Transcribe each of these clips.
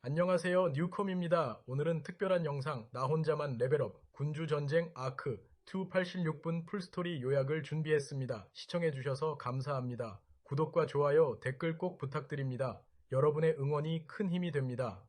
안녕하세요. 뉴컴입니다. 오늘은 특별한 영상 나 혼자만 레벨업 군주전쟁 아크 2 86분 풀스토리 요약을 준비했습니다. 시청해주셔서 감사합니다. 구독과 좋아요, 댓글 꼭 부탁드립니다. 여러분의 응원이 큰 힘이 됩니다.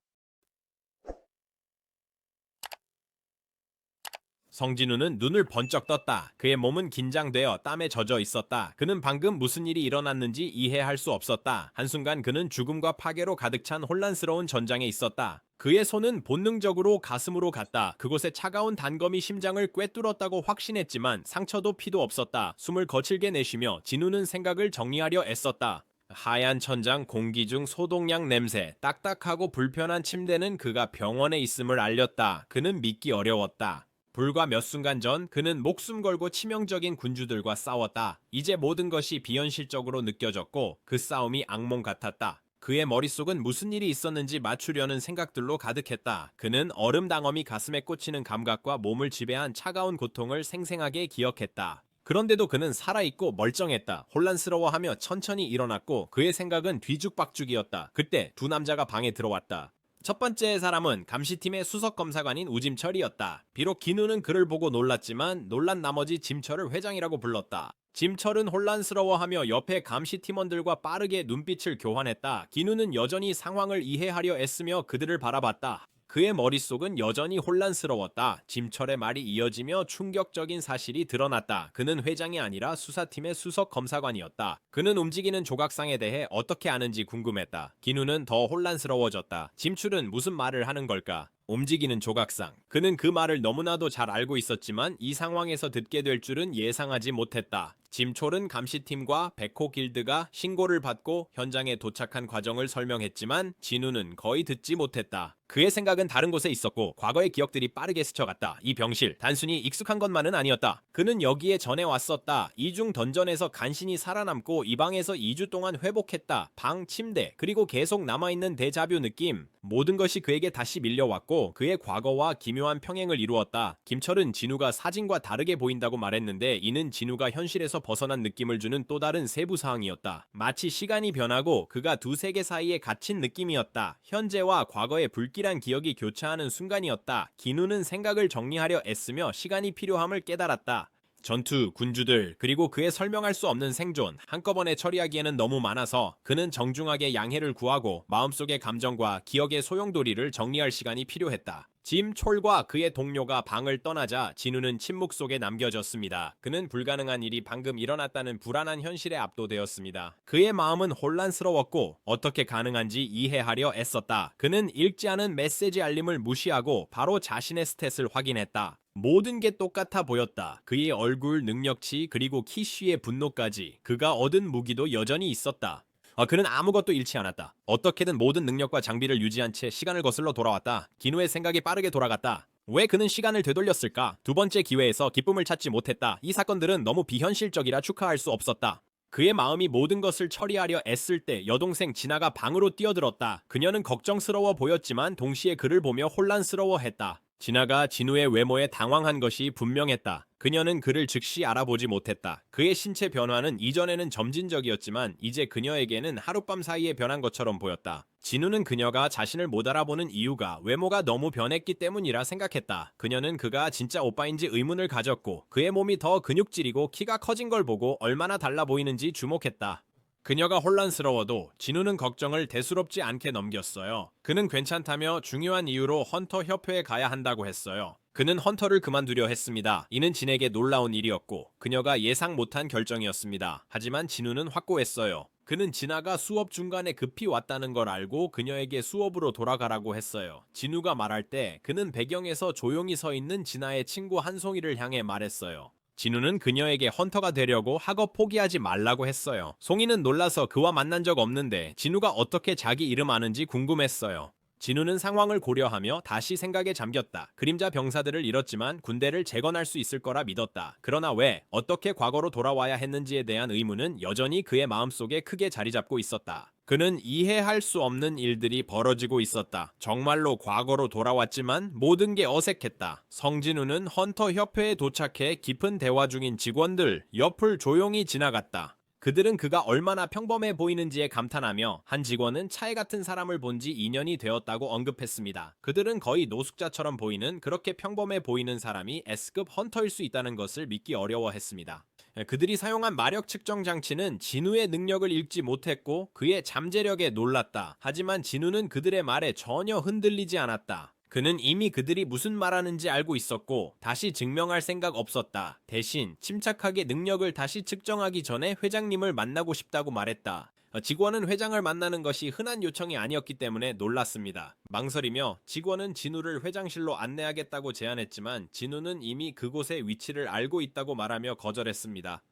성진우는 눈을 번쩍 떴다. 그의 몸은 긴장되어 땀에 젖어 있었다. 그는 방금 무슨 일이 일어났는지 이해할 수 없었다. 한순간 그는 죽음과 파괴로 가득 찬 혼란스러운 전장에 있었다. 그의 손은 본능적으로 가슴으로 갔다. 그곳에 차가운 단검이 심장을 꿰뚫었다고 확신했지만 상처도 피도 없었다. 숨을 거칠게 내쉬며 진우는 생각을 정리하려 애썼다. 하얀 천장, 공기 중 소독약 냄새, 딱딱하고 불편한 침대는 그가 병원에 있음을 알렸다. 그는 믿기 어려웠다. 불과 몇 순간 전 그는 목숨 걸고 치명적인 군주들과 싸웠다. 이제 모든 것이 비현실적으로 느껴졌고 그 싸움이 악몽 같았다. 그의 머릿속은 무슨 일이 있었는지 맞추려는 생각들로 가득했다. 그는 얼음당엄이 가슴에 꽂히는 감각과 몸을 지배한 차가운 고통을 생생하게 기억했다. 그런데도 그는 살아있고 멀쩡했다. 혼란스러워하며 천천히 일어났고 그의 생각은 뒤죽박죽이었다. 그때 두 남자가 방에 들어왔다. 첫 번째 사람은 감시팀의 수석검사관인 우짐철이었다. 비록 기누는 그를 보고 놀랐지만 놀란 나머지 짐철을 회장이라고 불렀다. 짐철은 혼란스러워하며 옆에 감시팀원들과 빠르게 눈빛을 교환했다. 기누는 여전히 상황을 이해하려 애쓰며 그들을 바라봤다. 그의 머릿속은 여전히 혼란스러웠다. 짐철의 말이 이어지며 충격적인 사실이 드러났다. 그는 회장이 아니라 수사팀의 수석검사관이었다. 그는 움직이는 조각상에 대해 어떻게 아는지 궁금했다. 기누는 더 혼란스러워졌다. 짐출은 무슨 말을 하는 걸까? 움직이는 조각상. 그는 그 말을 너무나도 잘 알고 있었지만 이 상황에서 듣게 될 줄은 예상하지 못했다. 짐촐은 감시팀과 백호 길드가 신고를 받고 현장에 도착한 과정을 설명했지만 진우는 거의 듣지 못했다. 그의 생각은 다른 곳에 있었고 과거의 기억들이 빠르게 스쳐갔다. 이 병실, 단순히 익숙한 것만은 아니었다. 그는 여기에 전에 왔었다. 이중 던전에서 간신히 살아남고 이 방에서 2주 동안 회복했다. 방, 침대, 그리고 계속 남아있는 데자뷰 느낌. 모든 것이 그에게 다시 밀려왔고 그의 과거와 기묘한 평행을 이루었다. 김철은 진우가 사진과 다르게 보인다고 말했는데 이는 진우가 현실에서 벗어난 느낌을 주는 또 다른 세부 사항이었다. 마치 시간이 변하고 그가 두 세계 사이에 갇힌 느낌이었다. 현재와 과거의 불길한 기억이 교차하는 순간이었다. 기누는 생각을 정리하려 애쓰며 시간이 필요함을 깨달았다. 전투, 군주들, 그리고 그의 설명할 수 없는 생존, 한꺼번에 처리하기에는 너무 많아서 그는 정중하게 양해를 구하고 마음속의 감정과 기억의 소용돌이를 정리할 시간이 필요했다. 짐 촐과 그의 동료가 방을 떠나자 진우는 침묵 속에 남겨졌습니다. 그는 불가능한 일이 방금 일어났다는 불안한 현실에 압도되었습니다. 그의 마음은 혼란스러웠고 어떻게 가능한지 이해하려 애썼다. 그는 읽지 않은 메시지 알림을 무시하고 바로 자신의 스탯을 확인했다. 모든 게 똑같아 보였다. 그의 얼굴, 능력치, 그리고 키쉬의 분노까지. 그가 얻은 무기도 여전히 있었다. 그는 아무것도 잃지 않았다. 어떻게든 모든 능력과 장비를 유지한 채 시간을 거슬러 돌아왔다. 기누의 생각이 빠르게 돌아갔다. 왜 그는 시간을 되돌렸을까? 두 번째 기회에서 기쁨을 찾지 못했다. 이 사건들은 너무 비현실적이라 축하할 수 없었다. 그의 마음이 모든 것을 처리하려 애쓸 때 여동생 진아가 방으로 뛰어들었다. 그녀는 걱정스러워 보였지만 동시에 그를 보며 혼란스러워했다. 진아가 진우의 외모에 당황한 것이 분명했다. 그녀는 그를 즉시 알아보지 못했다. 그의 신체 변화는 이전에는 점진적이었지만 이제 그녀에게는 하룻밤 사이에 변한 것처럼 보였다. 진우는 그녀가 자신을 못 알아보는 이유가 외모가 너무 변했기 때문이라 생각했다. 그녀는 그가 진짜 오빠인지 의문을 가졌고 그의 몸이 더 근육질이고 키가 커진 걸 보고 얼마나 달라 보이는지 주목했다. 그녀가 혼란스러워도 진우는 걱정을 대수롭지 않게 넘겼어요. 그는 괜찮다며 중요한 이유로 헌터 협회에 가야 한다고 했어요. 그는 헌터를 그만두려 했습니다. 이는 진에게 놀라운 일이었고 그녀가 예상 못한 결정이었습니다. 하지만 진우는 확고했어요. 그는 진아가 수업 중간에 급히 왔다는 걸 알고 그녀에게 수업으로 돌아가라고 했어요. 진우가 말할 때 그는 배경에서 조용히 서 있는 진아의 친구 한송이를 향해 말했어요. 진우는 그녀에게 헌터가 되려고 학업 포기하지 말라고 했어요. 송이는 놀라서 그와 만난 적 없는데 진우가 어떻게 자기 이름 아는지 궁금했어요. 진우는 상황을 고려하며 다시 생각에 잠겼다. 그림자 병사들을 잃었지만 군대를 재건할 수 있을 거라 믿었다. 그러나 왜, 어떻게 과거로 돌아와야 했는지에 대한 의문은 여전히 그의 마음속에 크게 자리 잡고 있었다. 그는 이해할 수 없는 일들이 벌어지고 있었다. 정말로 과거로 돌아왔지만 모든 게 어색했다. 성진우는 헌터 협회에 도착해 깊은 대화 중인 직원들 옆을 조용히 지나갔다. 그들은 그가 얼마나 평범해 보이는지에 감탄하며 한 직원은 차에 같은 사람을 본 지 2년이 되었다고 언급했습니다. 그들은 거의 노숙자처럼 보이는 그렇게 평범해 보이는 사람이 S급 헌터일 수 있다는 것을 믿기 어려워했습니다. 그들이 사용한 마력 측정 장치는 진우의 능력을 읽지 못했고 그의 잠재력에 놀랐다. 하지만 진우는 그들의 말에 전혀 흔들리지 않았다. 그는 이미 그들이 무슨 말하는지 알고 있었고 다시 증명할 생각 없었다. 대신 침착하게 능력을 다시 측정하기 전에 회장님을 만나고 싶다고 말했다. 직원은 회장을 만나는 것이 흔한 요청이 아니었기 때문에 놀랐습니다. 망설이며 직원은 진우를 회장실로 안내하겠다고 제안했지만 진우는 이미 그곳의 위치를 알고 있다고 말하며 거절했습니다.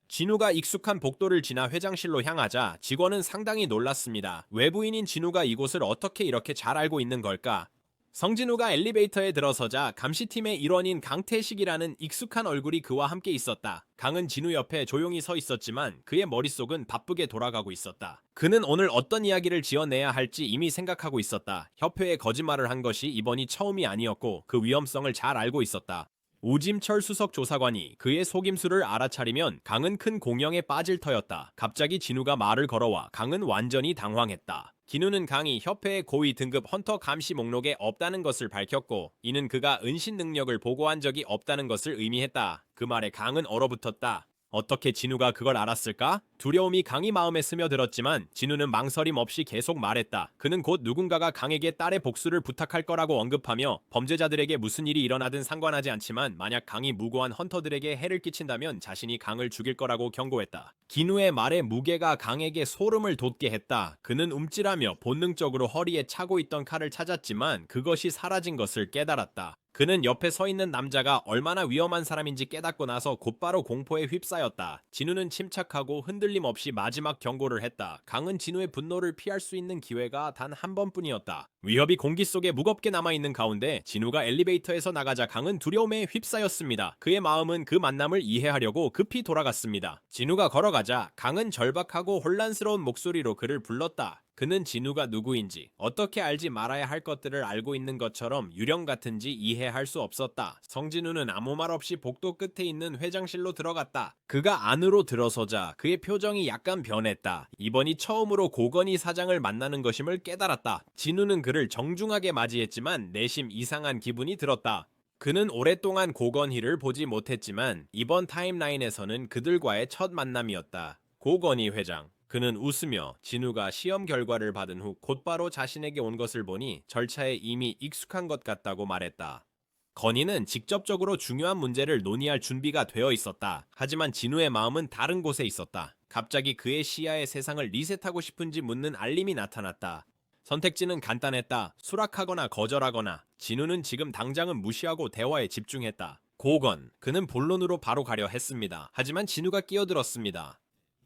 진우가 익숙한 복도를 지나 회장실로 향하자 직원은 상당히 놀랐습니다. 외부인인 진우가 이곳을 어떻게 이렇게 잘 알고 있는 걸까? 성진우가 엘리베이터에 들어서자 감시팀의 일원인 강태식이라는 익숙한 얼굴이 그와 함께 있었다. 강은 진우 옆에 조용히 서 있었지만 그의 머릿속은 바쁘게 돌아가고 있었다. 그는 오늘 어떤 이야기를 지어내야 할지 이미 생각하고 있었다. 협회에 거짓말을 한 것이 이번이 처음이 아니었고 그 위험성을 잘 알고 있었다. 오짐철 수석 조사관이 그의 속임수를 알아차리면 강은 큰 공영에 빠질 터였다. 갑자기 진우가 말을 걸어와 강은 완전히 당황했다. 진우는 강이 협회의 고위 등급 헌터 감시 목록에 없다는 것을 밝혔고 이는 그가 은신 능력을 보고한 적이 없다는 것을 의미했다. 그 말에 강은 얼어붙었다. 어떻게 진우가 그걸 알았을까? 두려움이 강이 마음에 스며들었지만 진우는 망설임 없이 계속 말했다. 그는 곧 누군가가 강에게 딸의 복수를 부탁할 거라고 언급하며 범죄자들에게 무슨 일이 일어나든 상관하지 않지만 만약 강이 무고한 헌터들에게 해를 끼친다면 자신이 강을 죽일 거라고 경고했다. 진우의 말에 무게가 강에게 소름을 돋게 했다. 그는 움찔하며 본능적으로 허리에 차고 있던 칼을 찾았지만 그것이 사라진 것을 깨달았다. 그는 옆에 서 있는 남자가 얼마나 위험한 사람인지 깨닫고 나서 곧바로 공포에 휩싸였다. 진우는 침착하고 흔들림 없이 마지막 경고를 했다. 강은 진우의 분노를 피할 수 있는 기회가 단 한 번뿐이었다. 위협이 공기 속에 무겁게 남아있는 가운데 진우가 엘리베이터에서 나가자 강은 두려움에 휩싸였습니다. 그의 마음은 그 만남을 이해하려고 급히 돌아갔습니다. 진우가 걸어가자 강은 절박하고 혼란스러운 목소리로 그를 불렀다. 그는 진우가 누구인지 어떻게 알지 말아야 할 것들을 알고 있는 것처럼 유령 같은지 이해할 수 없었다. 성진우는 아무 말 없이 복도 끝에 있는 회장실로 들어갔다. 그가 안으로 들어서자 그의 표정이 약간 변했다. 이번이 처음으로 고건희 사장을 만나는 것임을 깨달았다. 진우는 그를 정중하게 맞이했지만 내심 이상한 기분이 들었다. 그는 오랫동안 고건희를 보지 못했지만 이번 타임라인에서는 그들과의 첫 만남이었다. 고건희 회장. 그는 웃으며 진우가 시험 결과를 받은 후 곧바로 자신에게 온 것을 보니 절차에 이미 익숙한 것 같다고 말했다. 건희는 직접적으로 중요한 문제를 논의할 준비가 되어 있었다. 하지만 진우의 마음은 다른 곳에 있었다. 갑자기 그의 시야에 세상을 리셋하고 싶은지 묻는 알림이 나타났다. 선택지는 간단했다. 수락하거나 거절하거나. 진우는 지금 당장은 무시하고 대화에 집중했다. 고건. 그는 본론으로 바로 가려 했습니다. 하지만 진우가 끼어들었습니다.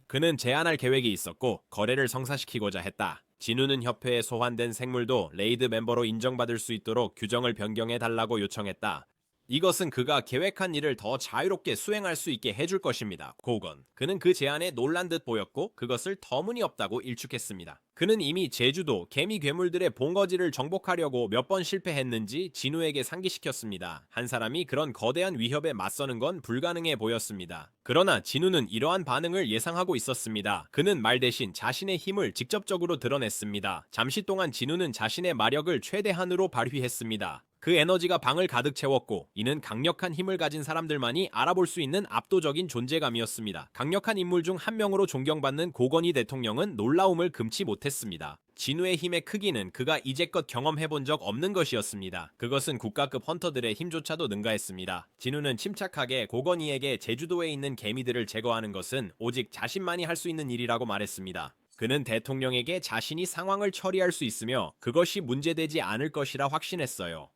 그는 제안할 계획이 있었고 거래를 성사시키고자 했다. 진우는 협회에 소환된 생물도 레이드 멤버로 인정받을 수 있도록 규정을 변경해달라고 요청했다. 이것은 그가 계획한 일을 더 자유롭게 수행할 수 있게 해줄 것입니다. 고건. 그는 그 제안에 놀란 듯 보였고 그것을 터무니없다고 일축했습니다. 그는 이미 제주도 개미 괴물들의 본거지를 정복하려고 몇 번 실패했는지 진우에게 상기시켰습니다. 한 사람이 그런 거대한 위협에 맞서는 건 불가능해 보였습니다. 그러나 진우는 이러한 반응을 예상하고 있었습니다. 그는 말 대신 자신의 힘을 직접적으로 드러냈습니다. 잠시 동안 진우는 자신의 마력을 최대한으로 발휘했습니다. 그 에너지가 방을 가득 채웠고 이는 강력한 힘을 가진 사람들만이 알아볼 수 있는 압도적인 존재감이었습니다. 강력한 인물 중 한 명으로 존경받는 고건희 대통령은 놀라움을 금치 못했습니다. 진우의 힘의 크기는 그가 이제껏 경험해본 적 없는 것이었습니다. 그것은 국가급 헌터들의 힘조차도 능가했습니다. 진우는 침착하게 고건희에게 제주도에 있는 개미들을 제거하는 것은 오직 자신만이 할 수 있는 일이라고 말했습니다. 그는 대통령에게 자신이 상황을 처리할 수 있으며 그것이 문제되지 않을 것이라 확신했어요.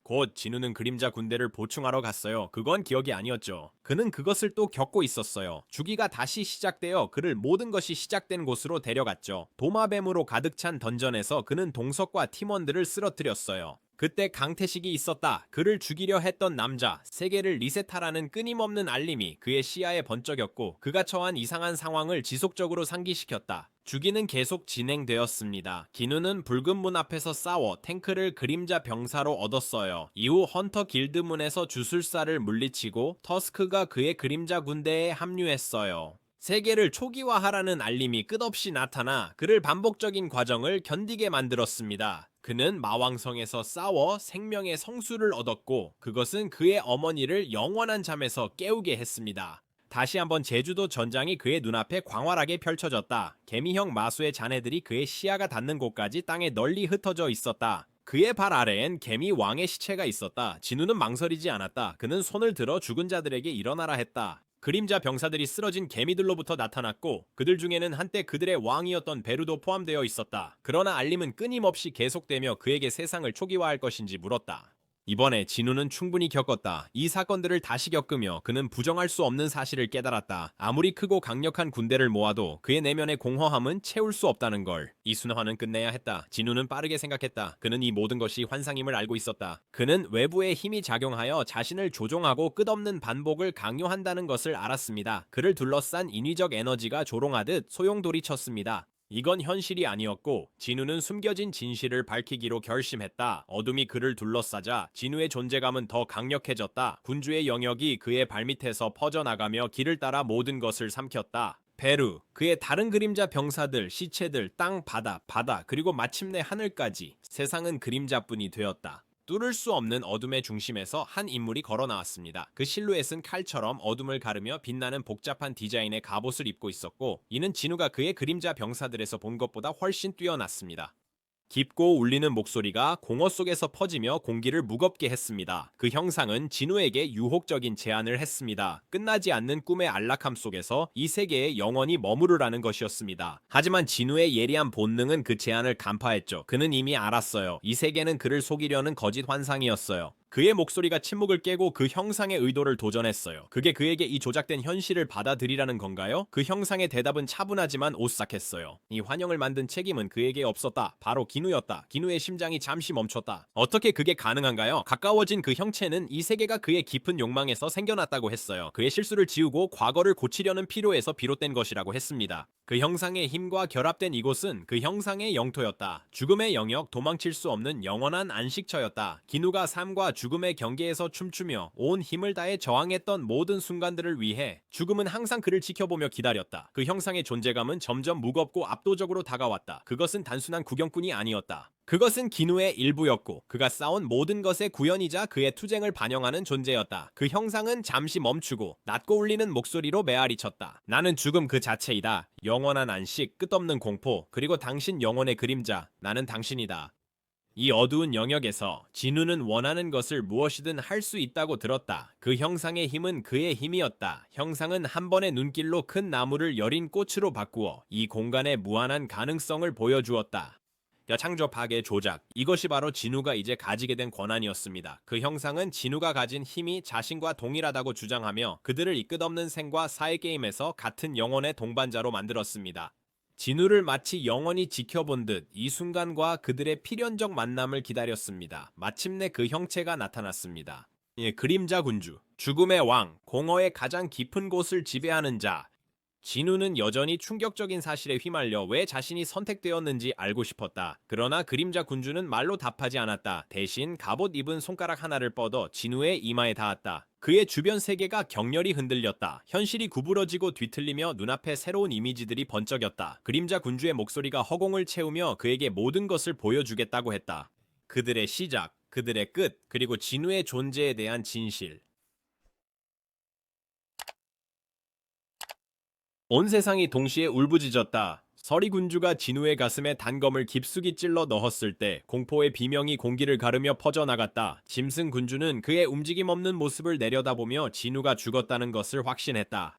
곧 진우는 그림자 군대를 보충하러 갔어요. 그건 기억이 아니었죠. 그는 그것을 또 겪고 있었어요. 주기가 다시 시작되어 그를 모든 것이 시작된 곳으로 데려갔죠. 도마뱀으로 가득 찬 던전에서 그는 동석과 팀원들을 쓰러뜨렸어요. 그때 강태식이 있었다. 그를 죽이려 했던 남자, 세계를 리셋하라는 끊임없는 알림이 그의 시야에 번쩍였고 그가 처한 이상한 상황을 지속적으로 상기시켰다. 주기는 계속 진행되었습니다. 기누는 붉은 문 앞에서 싸워 탱크를 그림자 병사로 얻었어요. 이후 헌터 길드문에서 주술사를 물리치고 터스크가 그의 그림자 군대에 합류했어요. 세계를 초기화하라는 알림이 끝없이 나타나 그를 반복적인 과정을 견디게 만들었습니다. 그는 마왕성에서 싸워 생명의 성수를 얻었고 그것은 그의 어머니를 영원한 잠에서 깨우게 했습니다. 다시 한번 제주도 전장이 그의 눈앞에 광활하게 펼쳐졌다. 개미형 마수의 잔해들이 그의 시야가 닿는 곳까지 땅에 널리 흩어져 있었다. 그의 발 아래엔 개미 왕의 시체가 있었다. 진우는 망설이지 않았다. 그는 손을 들어 죽은 자들에게 일어나라 했다. 그림자 병사들이 쓰러진 개미들로부터 나타났고 그들 중에는 한때 그들의 왕이었던 베루도 포함되어 있었다. 그러나 알림은 끊임없이 계속되며 그에게 세상을 초기화할 것인지 물었다. 이번에 진우는 충분히 겪었다. 이 사건들을 다시 겪으며 그는 부정할 수 없는 사실을 깨달았다. 아무리 크고 강력한 군대를 모아도 그의 내면의 공허함은 채울 수 없다는 걸. 이 순환은 끝내야 했다. 진우는 빠르게 생각했다. 그는 이 모든 것이 환상임을 알고 있었다. 그는 외부의 힘이 작용하여 자신을 조종하고 끝없는 반복을 강요한다는 것을 알았습니다. 그를 둘러싼 인위적 에너지가 조롱하듯 소용돌이쳤습니다. 이건 현실이 아니었고 진우는 숨겨진 진실을 밝히기로 결심했다. 어둠이 그를 둘러싸자 진우의 존재감은 더 강력해졌다. 군주의 영역이 그의 발밑에서 퍼져나가며 길을 따라 모든 것을 삼켰다. 베루, 그의 다른 그림자 병사들, 시체들, 땅, 바다, 그리고 마침내 하늘까지 세상은 그림자뿐이 되었다. 뚫을 수 없는 어둠의 중심에서 한 인물이 걸어 나왔습니다. 그 실루엣은 칼처럼 어둠을 가르며 빛나는 복잡한 디자인의 갑옷을 입고 있었고 이는 진우가 그의 그림자 병사들에서 본 것보다 훨씬 뛰어났습니다. 깊고 울리는 목소리가 공허 속에서 퍼지며 공기를 무겁게 했습니다. 그 형상은 진우에게 유혹적인 제안을 했습니다. 끝나지 않는 꿈의 안락함 속에서 이 세계에 영원히 머무르라는 것이었습니다. 하지만 진우의 예리한 본능은 그 제안을 간파했죠. 그는 이미 알았어요. 이 세계는 그를 속이려는 거짓 환상이었어요. 그의 목소리가 침묵을 깨고 그 형상의 의도를 도전했어요. 그게 그에게 이 조작된 현실을 받아들이라는 건가요? 그 형상의 대답은 차분하지만 오싹했어요. 이 환영을 만든 책임은 그에게 없었다. 바로 기누였다. 기누의 심장이 잠시 멈췄다. 어떻게 그게 가능한가요? 가까워진 그 형체는 이 세계가 그의 깊은 욕망에서 생겨났다고 했어요. 그의 실수를 지우고 과거를 고치려는 필요에서 비롯된 것이라고 했습니다. 그 형상의 힘과 결합된 이곳은 그 형상의 영토였다. 죽음의 영역, 도망칠 수 없는 영원한 안식처였다. 기누가 삶과 죽음의 경계에서 춤추며 온 힘을 다해 저항했던 모든 순간들을 위해 죽음은 항상 그를 지켜보며 기다렸다. 그 형상의 존재감은 점점 무겁고 압도적으로 다가왔다. 그것은 단순한 구경꾼이 아니었다. 그것은 기누의 일부였고 그가 쌓은 모든 것의 구현이자 그의 투쟁을 반영하는 존재였다. 그 형상은 잠시 멈추고 낮고 울리는 목소리로 메아리쳤다. 나는 죽음 그 자체이다. 영원한 안식, 끝없는 공포, 그리고 당신 영혼의 그림자. 나는 당신이다. 이 어두운 영역에서 진우는 원하는 것을 무엇이든 할 수 있다고 들었다. 그 형상의 힘은 그의 힘이었다. 형상은 한 번의 눈길로 큰 나무를 여린 꽃으로 바꾸어 이 공간의 무한한 가능성을 보여주었다. 여창조 파괴 조작. 이것이 바로 진우가 이제 가지게 된 권한이었습니다. 그 형상은 진우가 가진 힘이 자신과 동일하다고 주장하며 그들을 이 끝없는 생과 사의 게임에서 같은 영혼의 동반자로 만들었습니다. 진우를 마치 영원히 지켜본 듯 이 순간과 그들의 필연적 만남을 기다렸습니다. 마침내 그 형체가 나타났습니다. 그림자 군주, 죽음의 왕, 공허의 가장 깊은 곳을 지배하는 자. 진우는 여전히 충격적인 사실에 휘말려 왜 자신이 선택되었는지 알고 싶었다. 그러나 그림자 군주는 말로 답하지 않았다. 대신 갑옷 입은 손가락 하나를 뻗어 진우의 이마에 닿았다. 그의 주변 세계가 격렬히 흔들렸다. 현실이 구부러지고 뒤틀리며 눈앞에 새로운 이미지들이 번쩍였다. 그림자 군주의 목소리가 허공을 채우며 그에게 모든 것을 보여주겠다고 했다. 그들의 시작, 그들의 끝, 그리고 진우의 존재에 대한 진실. 온 세상이 동시에 울부짖었다. 서리 군주가 진우의 가슴에 단검을 깊숙이 찔러 넣었을 때 공포의 비명이 공기를 가르며 퍼져나갔다. 짐승 군주는 그의 움직임 없는 모습을 내려다보며 진우가 죽었다는 것을 확신했다.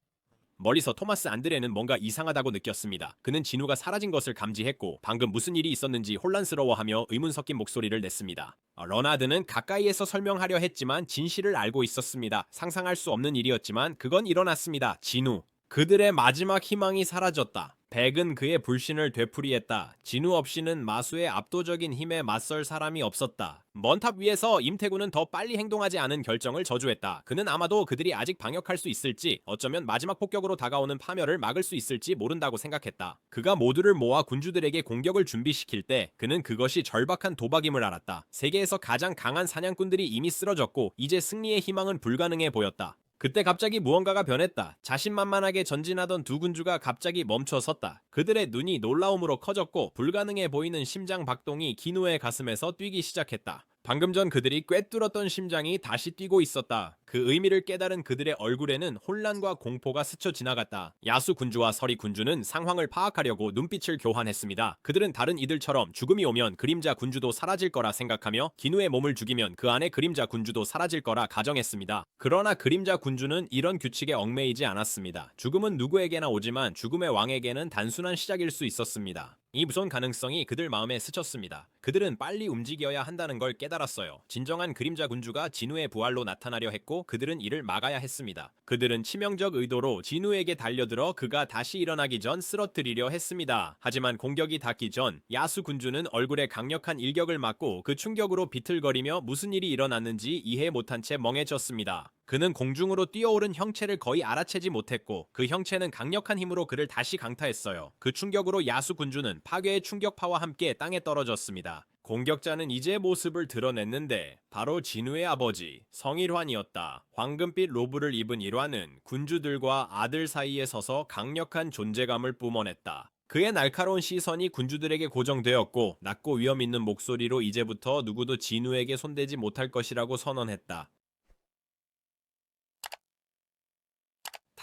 멀리서 토마스 안드레는 뭔가 이상하다고 느꼈습니다. 그는 진우가 사라진 것을 감지했고 방금 무슨 일이 있었는지 혼란스러워하며 의문 섞인 목소리를 냈습니다. 러나드는 가까이에서 설명하려 했지만 진실을 알고 있었습니다. 상상할 수 없는 일이었지만 그건 일어났습니다. 진우. 그들의 마지막 희망이 사라졌다. 백은 그의 불신을 되풀이했다. 진우 없이는 마수의 압도적인 힘에 맞설 사람이 없었다. 먼 탑 위에서 임태구는 더 빨리 행동하지 않은 결정을 저주했다. 그는 아마도 그들이 아직 방역할 수 있을지, 어쩌면 마지막 폭격으로 다가오는 파멸을 막을 수 있을지 모른다고 생각했다. 그가 모두를 모아 군주들에게 공격을 준비시킬 때 그는 그것이 절박한 도박임을 알았다. 세계에서 가장 강한 사냥꾼들이 이미 쓰러졌고 이제 승리의 희망은 불가능해 보였다. 그때 갑자기 무언가가 변했다. 자신만만하게 전진하던 두 군주가 갑자기 멈춰 섰다. 그들의 눈이 놀라움으로 커졌고 불가능해 보이는 심장 박동이 기누의 가슴에서 뛰기 시작했다. 방금 전 그들이 꿰뚫었던 심장이 다시 뛰고 있었다. 그 의미를 깨달은 그들의 얼굴에는 혼란과 공포가 스쳐 지나갔다. 야수 군주와 서리 군주는 상황을 파악하려고 눈빛을 교환했습니다. 그들은 다른 이들처럼 죽음이 오면 그림자 군주도 사라질 거라 생각하며 기누의 몸을 죽이면 그 안에 그림자 군주도 사라질 거라 가정했습니다. 그러나 그림자 군주는 이런 규칙에 얽매이지 않았습니다. 죽음은 누구에게나 오지만 죽음의 왕에게는 단순한 시작일 수 있었습니다. 이 무서운 가능성이 그들 마음에 스쳤습니다. 그들은 빨리 움직여야 한다는 걸 깨달았어요. 진정한 그림자 군주가 진우의 부활로 나타나려 했고 그들은 이를 막아야 했습니다. 그들은 치명적 의도로 진우에게 달려들어 그가 다시 일어나기 전 쓰러뜨리려 했습니다. 하지만 공격이 닿기 전 야수 군주는 얼굴에 강력한 일격을 맞고 그 충격으로 비틀거리며 무슨 일이 일어났는지 이해 못한 채 멍해졌습니다. 그는 공중으로 뛰어오른 형체를 거의 알아채지 못했고 그 형체는 강력한 힘으로 그를 다시 강타했어요. 그 충격으로 야수 군주는 파괴의 충격파와 함께 땅에 떨어졌습니다. 공격자는 이제 모습을 드러냈는데 바로 진우의 아버지 성일환이었다. 황금빛 로브를 입은 일환은 군주들과 아들 사이에 서서 강력한 존재감을 뿜어냈다. 그의 날카로운 시선이 군주들에게 고정되었고 낮고 위험 있는 목소리로 이제부터 누구도 진우에게 손대지 못할 것이라고 선언했다.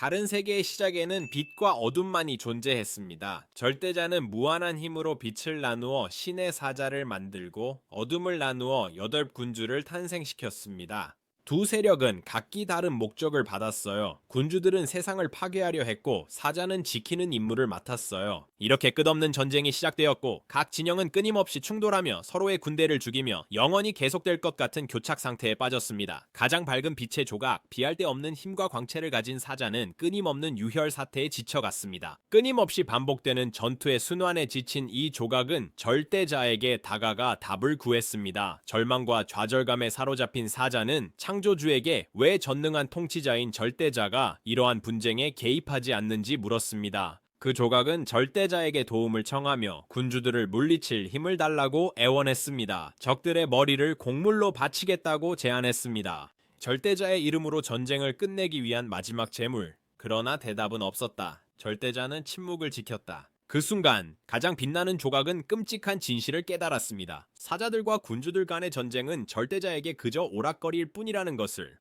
다른 세계의 시작에는 빛과 어둠만이 존재했습니다. 절대자는 무한한 힘으로 빛을 나누어 신의 사자를 만들고 어둠을 나누어 8군주를 탄생시켰습니다. 두 세력은 각기 다른 목적을 받았어요. 군주들은 세상을 파괴하려 했고 사자는 지키는 임무를 맡았어요. 이렇게 끝없는 전쟁이 시작되었고 각 진영은 끊임없이 충돌하며 서로의 군대를 죽이며 영원히 계속될 것 같은 교착 상태에 빠졌습니다. 가장 밝은 빛의 조각, 비할 데 없는 힘과 광채를 가진 사자는 끊임없는 유혈 사태에 지쳐갔습니다. 끊임없이 반복되는 전투의 순환에 지친 이 조각은 절대자에게 다가가 답을 구했습니다. 절망과 좌절감에 사로잡힌 사자는 창조주에게 왜 전능한 통치자인 절대자가 이러한 분쟁에 개입하지 않는지 물었습니다. 그 조각은 절대자에게 도움을 청하며 군주들을 물리칠 힘을 달라고 애원했습니다. 적들의 머리를 곡물로 바치겠다고 제안했습니다. 절대자의 이름으로 전쟁을 끝내기 위한 마지막 제물. 그러나 대답은 없었다. 절대자는 침묵을 지켰다. 그 순간 가장 빛나는 조각은 끔찍한 진실을 깨달았습니다. 사자들과 군주들 간의 전쟁은 절대자에게 그저 오락거리일 뿐이라는 것을.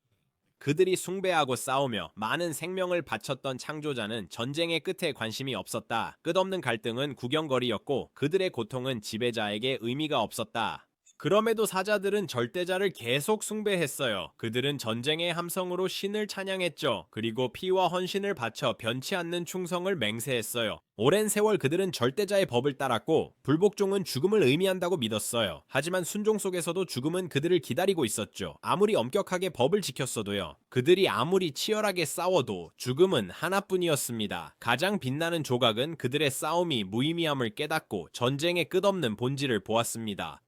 그들이 숭배하고 싸우며 많은 생명을 바쳤던 창조자는 전쟁의 끝에 관심이 없었다. 끝없는 갈등은 구경거리였고 그들의 고통은 지배자에게 의미가 없었다. 그럼에도 사자들은 절대자를 계속 숭배했어요. 그들은 전쟁의 함성으로 신을 찬양했죠. 그리고 피와 헌신을 바쳐 변치 않는 충성을 맹세했어요. 오랜 세월 그들은 절대자의 법을 따랐고 불복종은 죽음을 의미한다고 믿었어요. 하지만 순종 속에서도 죽음은 그들을 기다리고 있었죠. 아무리 엄격하게 법을 지켰어도요. 그들이 아무리 치열하게 싸워도 죽음은 하나뿐이었습니다. 가장 빛나는 조각은 그들의 싸움이 무의미함을 깨닫고 전쟁의 끝없는 본질을 보았습니다.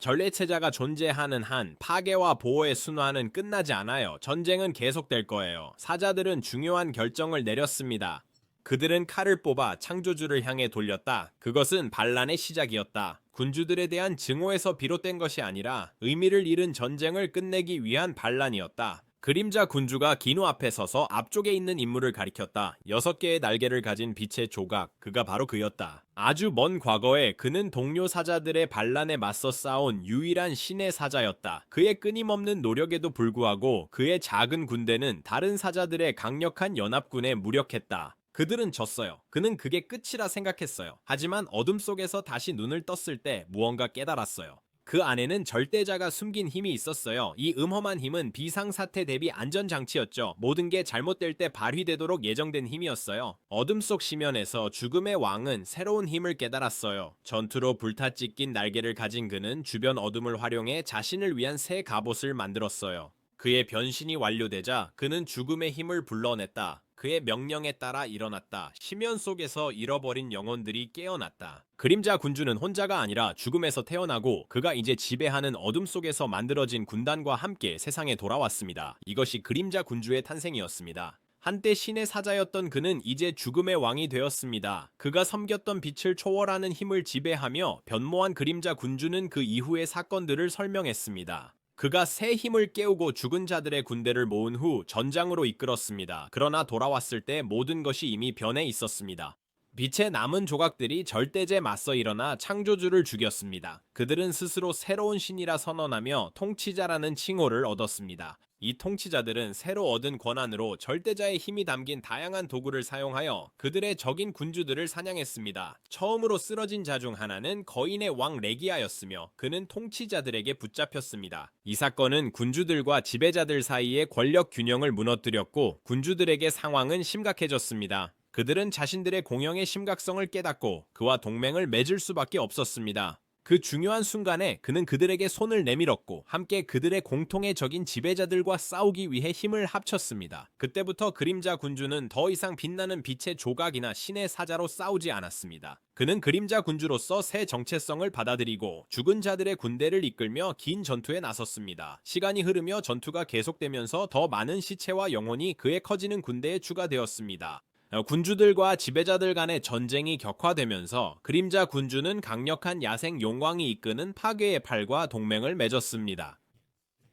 전례체자가 존재하는 한 파괴와 보호의 순환은 끝나지 않아요. 전쟁은 계속될 거예요. 사자들은 중요한 결정을 내렸습니다. 그들은 칼을 뽑아 창조주를 향해 돌렸다. 그것은 반란의 시작이었다. 군주들에 대한 증오에서 비롯된 것이 아니라 의미를 잃은 전쟁을 끝내기 위한 반란이었다. 그림자 군주가 기누 앞에 서서 앞쪽에 있는 인물을 가리켰다. 6개의 날개를 가진 빛의 조각, 그가 바로 그였다. 아주 먼 과거에 그는 동료 사자들의 반란에 맞서 싸운 유일한 신의 사자였다. 그의 끊임없는 노력에도 불구하고 그의 작은 군대는 다른 사자들의 강력한 연합군에 무력했다. 그들은 졌어요. 그는 그게 끝이라 생각했어요. 하지만 어둠 속에서 다시 눈을 떴을 때 무언가 깨달았어요. 그 안에는 절대자가 숨긴 힘이 있었어요. 이 음험한 힘은 비상사태 대비 안전장치였죠. 모든 게 잘못될 때 발휘되도록 예정된 힘이었어요. 어둠 속 심연에서 죽음의 왕은 새로운 힘을 깨달았어요. 전투로 불타찢긴 날개를 가진 그는 주변 어둠을 활용해 자신을 위한 새 갑옷을 만들었어요. 그의 변신이 완료되자 그는 죽음의 힘을 불러냈다. 그의 명령에 따라 일어났다. 심연 속에서 잃어버린 영혼들이 깨어났다. 그림자 군주는 혼자가 아니라 죽음에서 태어나고 그가 이제 지배하는 어둠 속에서 만들어진 군단과 함께 세상에 돌아왔습니다. 이것이 그림자 군주의 탄생이었습니다. 한때 신의 사자였던 그는 이제 죽음의 왕이 되었습니다. 그가 섬겼던 빛을 초월하는 힘을 지배하며 변모한 그림자 군주는 그 이후의 사건들을 설명했습니다. 그가 새 힘을 깨우고 죽은 자들의 군대를 모은 후 전장으로 이끌었습니다. 그러나 돌아왔을 때 모든 것이 이미 변해 있었습니다. 빛의 남은 조각들이 절대제에 맞서 일어나 창조주를 죽였습니다. 그들은 스스로 새로운 신이라 선언하며 통치자라는 칭호를 얻었습니다. 이 통치자들은 새로 얻은 권한으로 절대자의 힘이 담긴 다양한 도구를 사용하여 그들의 적인 군주들을 사냥했습니다. 처음으로 쓰러진 자 중 하나는 거인의 왕 레기아였으며 그는 통치자들에게 붙잡혔습니다. 이 사건은 군주들과 지배자들 사이의 권력 균형을 무너뜨렸고 군주들에게 상황은 심각해졌습니다. 그들은 자신들의 공영의 심각성을 깨닫고 그와 동맹을 맺을 수밖에 없었습니다. 그 중요한 순간에 그는 그들에게 손을 내밀었고 함께 그들의 공통의 적인 지배자들과 싸우기 위해 힘을 합쳤습니다. 그때부터 그림자 군주는 더 이상 빛나는 빛의 조각이나 신의 사자로 싸우지 않았습니다. 그는 그림자 군주로서 새 정체성을 받아들이고 죽은 자들의 군대를 이끌며 긴 전투에 나섰습니다. 시간이 흐르며 전투가 계속되면서 더 많은 시체와 영혼이 그의 커지는 군대에 추가되었습니다. 군주들과 지배자들 간의 전쟁이 격화되면서 그림자 군주는 강력한 야생 용왕이 이끄는 파괴의 팔과 동맹을 맺었습니다.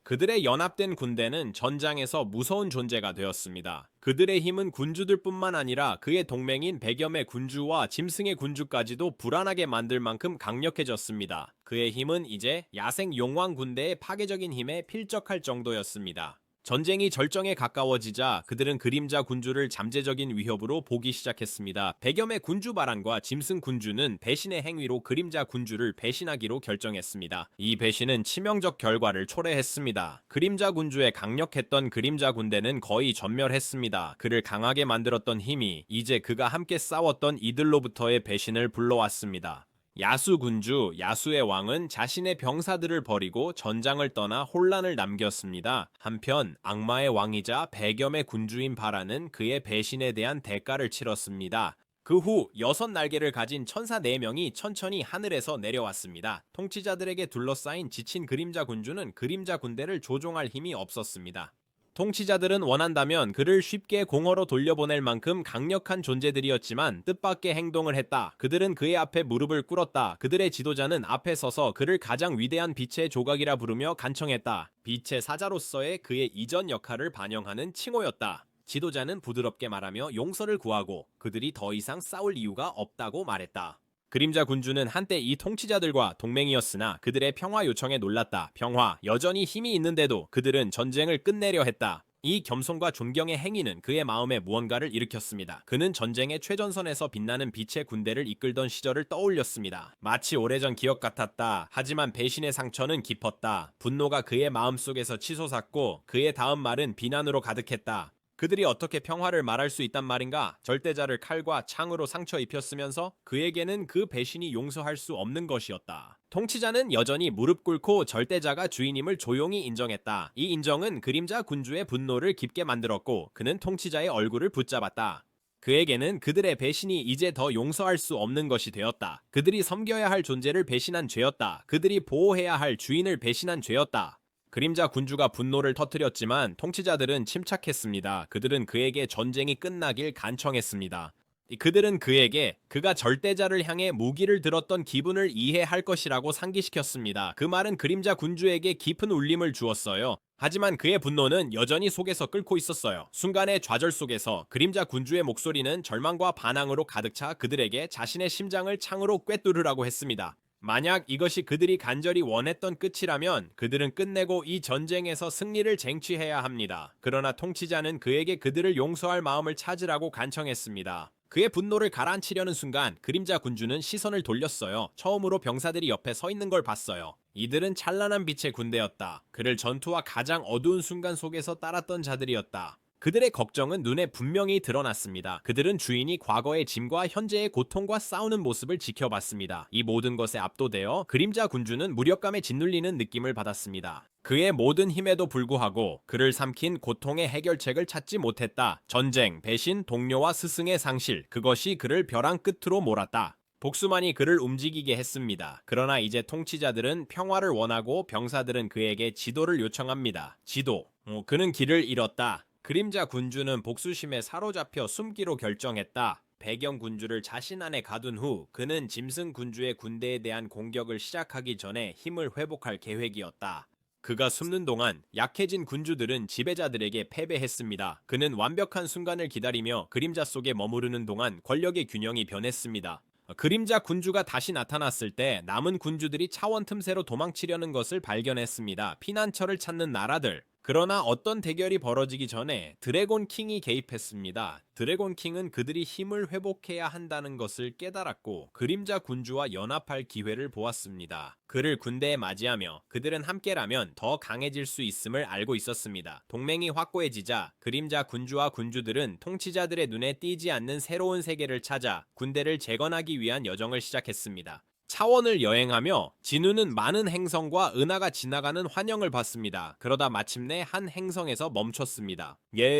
그들의 연합된 군대는 전장에서 무서운 존재가 되었습니다. 그들의 힘은 군주들뿐만 아니라 그의 동맹인 100여매 군주와 짐승의 군주까지도 불안하게 만들 만큼 강력해졌습니다. 그의 힘은 이제 야생 용왕 군대의 파괴적인 힘에 필적할 정도였습니다. 전쟁이 절정에 가까워지자 그들은 그림자 군주를 잠재적인 위협으로 보기 시작했습니다. 100여매 군주 바란과 짐승 군주는 배신의 행위로 그림자 군주를 배신하기로 결정했습니다. 이 배신은 치명적 결과를 초래했습니다. 그림자 군주의 강력했던 그림자 군대는 거의 전멸했습니다. 그를 강하게 만들었던 힘이 이제 그가 함께 싸웠던 이들로부터의 배신을 불러왔습니다. 야수 군주, 야수의 왕은 자신의 병사들을 버리고 전장을 떠나 혼란을 남겼습니다. 한편 악마의 왕이자 100여매 군주인 바라는 그의 배신에 대한 대가를 치렀습니다. 그 후 6날개를 가진 천사 4명이 천천히 하늘에서 내려왔습니다. 통치자들에게 둘러싸인 지친 그림자 군주는 그림자 군대를 조종할 힘이 없었습니다. 통치자들은 원한다면 그를 쉽게 공허로 돌려보낼 만큼 강력한 존재들이었지만 뜻밖의 행동을 했다. 그들은 그의 앞에 무릎을 꿇었다. 그들의 지도자는 앞에 서서 그를 가장 위대한 빛의 조각이라 부르며 간청했다. 빛의 사자로서의 그의 이전 역할을 반영하는 칭호였다. 지도자는 부드럽게 말하며 용서를 구하고 그들이 더 이상 싸울 이유가 없다고 말했다. 그림자 군주는 한때 이 통치자들과 동맹이었으나 그들의 평화 요청에 놀랐다. 평화, 여전히 힘이 있는데도 그들은 전쟁을 끝내려 했다. 이 겸손과 존경의 행위는 그의 마음에 무언가를 일으켰습니다. 그는 전쟁의 최전선에서 빛나는 빛의 군대를 이끌던 시절을 떠올렸습니다. 마치 오래전 기억 같았다. 하지만 배신의 상처는 깊었다. 분노가 그의 마음속에서 치솟았고 그의 다음 말은 비난으로 가득했다. 그들이 어떻게 평화를 말할 수 있단 말인가? 절대자를 칼과 창으로 상처 입혔으면서 그에게는 그 배신이 용서할 수 없는 것이었다. 통치자는 여전히 무릎 꿇고 절대자가 주인임을 조용히 인정했다. 이 인정은 그림자 군주의 분노를 깊게 만들었고 그는 통치자의 얼굴을 붙잡았다. 그에게는 그들의 배신이 이제 더 용서할 수 없는 것이 되었다. 그들이 섬겨야 할 존재를 배신한 죄였다. 그들이 보호해야 할 주인을 배신한 죄였다. 그림자 군주가 분노를 터뜨렸지만 통치자들은 침착했습니다. 그들은 그에게 전쟁이 끝나길 간청했습니다. 그들은 그에게 그가 절대자를 향해 무기를 들었던 기분을 이해할 것이라고 상기시켰습니다. 그 말은 그림자 군주에게 깊은 울림을 주었어요. 하지만 그의 분노는 여전히 속에서 끓고 있었어요. 순간의 좌절 속에서 그림자 군주의 목소리는 절망과 반항으로 가득 차 그들에게 자신의 심장을 창으로 꿰뚫으라고 했습니다. 만약 이것이 그들이 간절히 원했던 끝이라면 그들은 끝내고 이 전쟁에서 승리를 쟁취해야 합니다. 그러나 통치자는 그에게 그들을 용서할 마음을 찾으라고 간청했습니다. 그의 분노를 가라앉히려는 순간 그림자 군주는 시선을 돌렸어요. 처음으로 병사들이 옆에 서 있는 걸 봤어요. 이들은 찬란한 빛의 군대였다. 그를 전투와 가장 어두운 순간 속에서 따랐던 자들이었다. 그들의 걱정은 눈에 분명히 드러났습니다. 그들은 주인이 과거의 짐과 현재의 고통과 싸우는 모습을 지켜봤습니다. 이 모든 것에 압도되어 그림자 군주는 무력감에 짓눌리는 느낌을 받았습니다. 그의 모든 힘에도 불구하고 그를 삼킨 고통의 해결책을 찾지 못했다. 전쟁, 배신, 동료와 스승의 상실, 그것이 그를 벼랑 끝으로 몰았다. 복수만이 그를 움직이게 했습니다. 그러나 이제 통치자들은 평화를 원하고 병사들은 그에게 지도를 요청합니다. 지도. 그는 길을 잃었다. 그림자 군주는 복수심에 사로잡혀 숨기로 결정했다. 배경 군주를 자신 안에 가둔 후 그는 짐승 군주의 군대에 대한 공격을 시작하기 전에 힘을 회복할 계획이었다. 그가 숨는 동안 약해진 군주들은 지배자들에게 패배했습니다. 그는 완벽한 순간을 기다리며 그림자 속에 머무르는 동안 권력의 균형이 변했습니다. 그림자 군주가 다시 나타났을 때 남은 군주들이 차원 틈새로 도망치려는 것을 발견했습니다. 피난처를 찾는 나라들. 그러나 어떤 대결이 벌어지기 전에 드래곤 킹이 개입했습니다. 드래곤 킹은 그들이 힘을 회복해야 한다는 것을 깨달았고 그림자 군주와 연합할 기회를 보았습니다. 그를 군대에 맞이하며 그들은 함께라면 더 강해질 수 있음을 알고 있었습니다. 동맹이 확고해지자 그림자 군주와 군주들은 통치자들의 눈에 띄지 않는 새로운 세계를 찾아 군대를 재건하기 위한 여정을 시작했습니다. 차원을 여행하며 진우는 많은 행성과 은하가 지나가는 환영을 받습니다. 그러다 마침내 한 행성에서 멈췄습니다.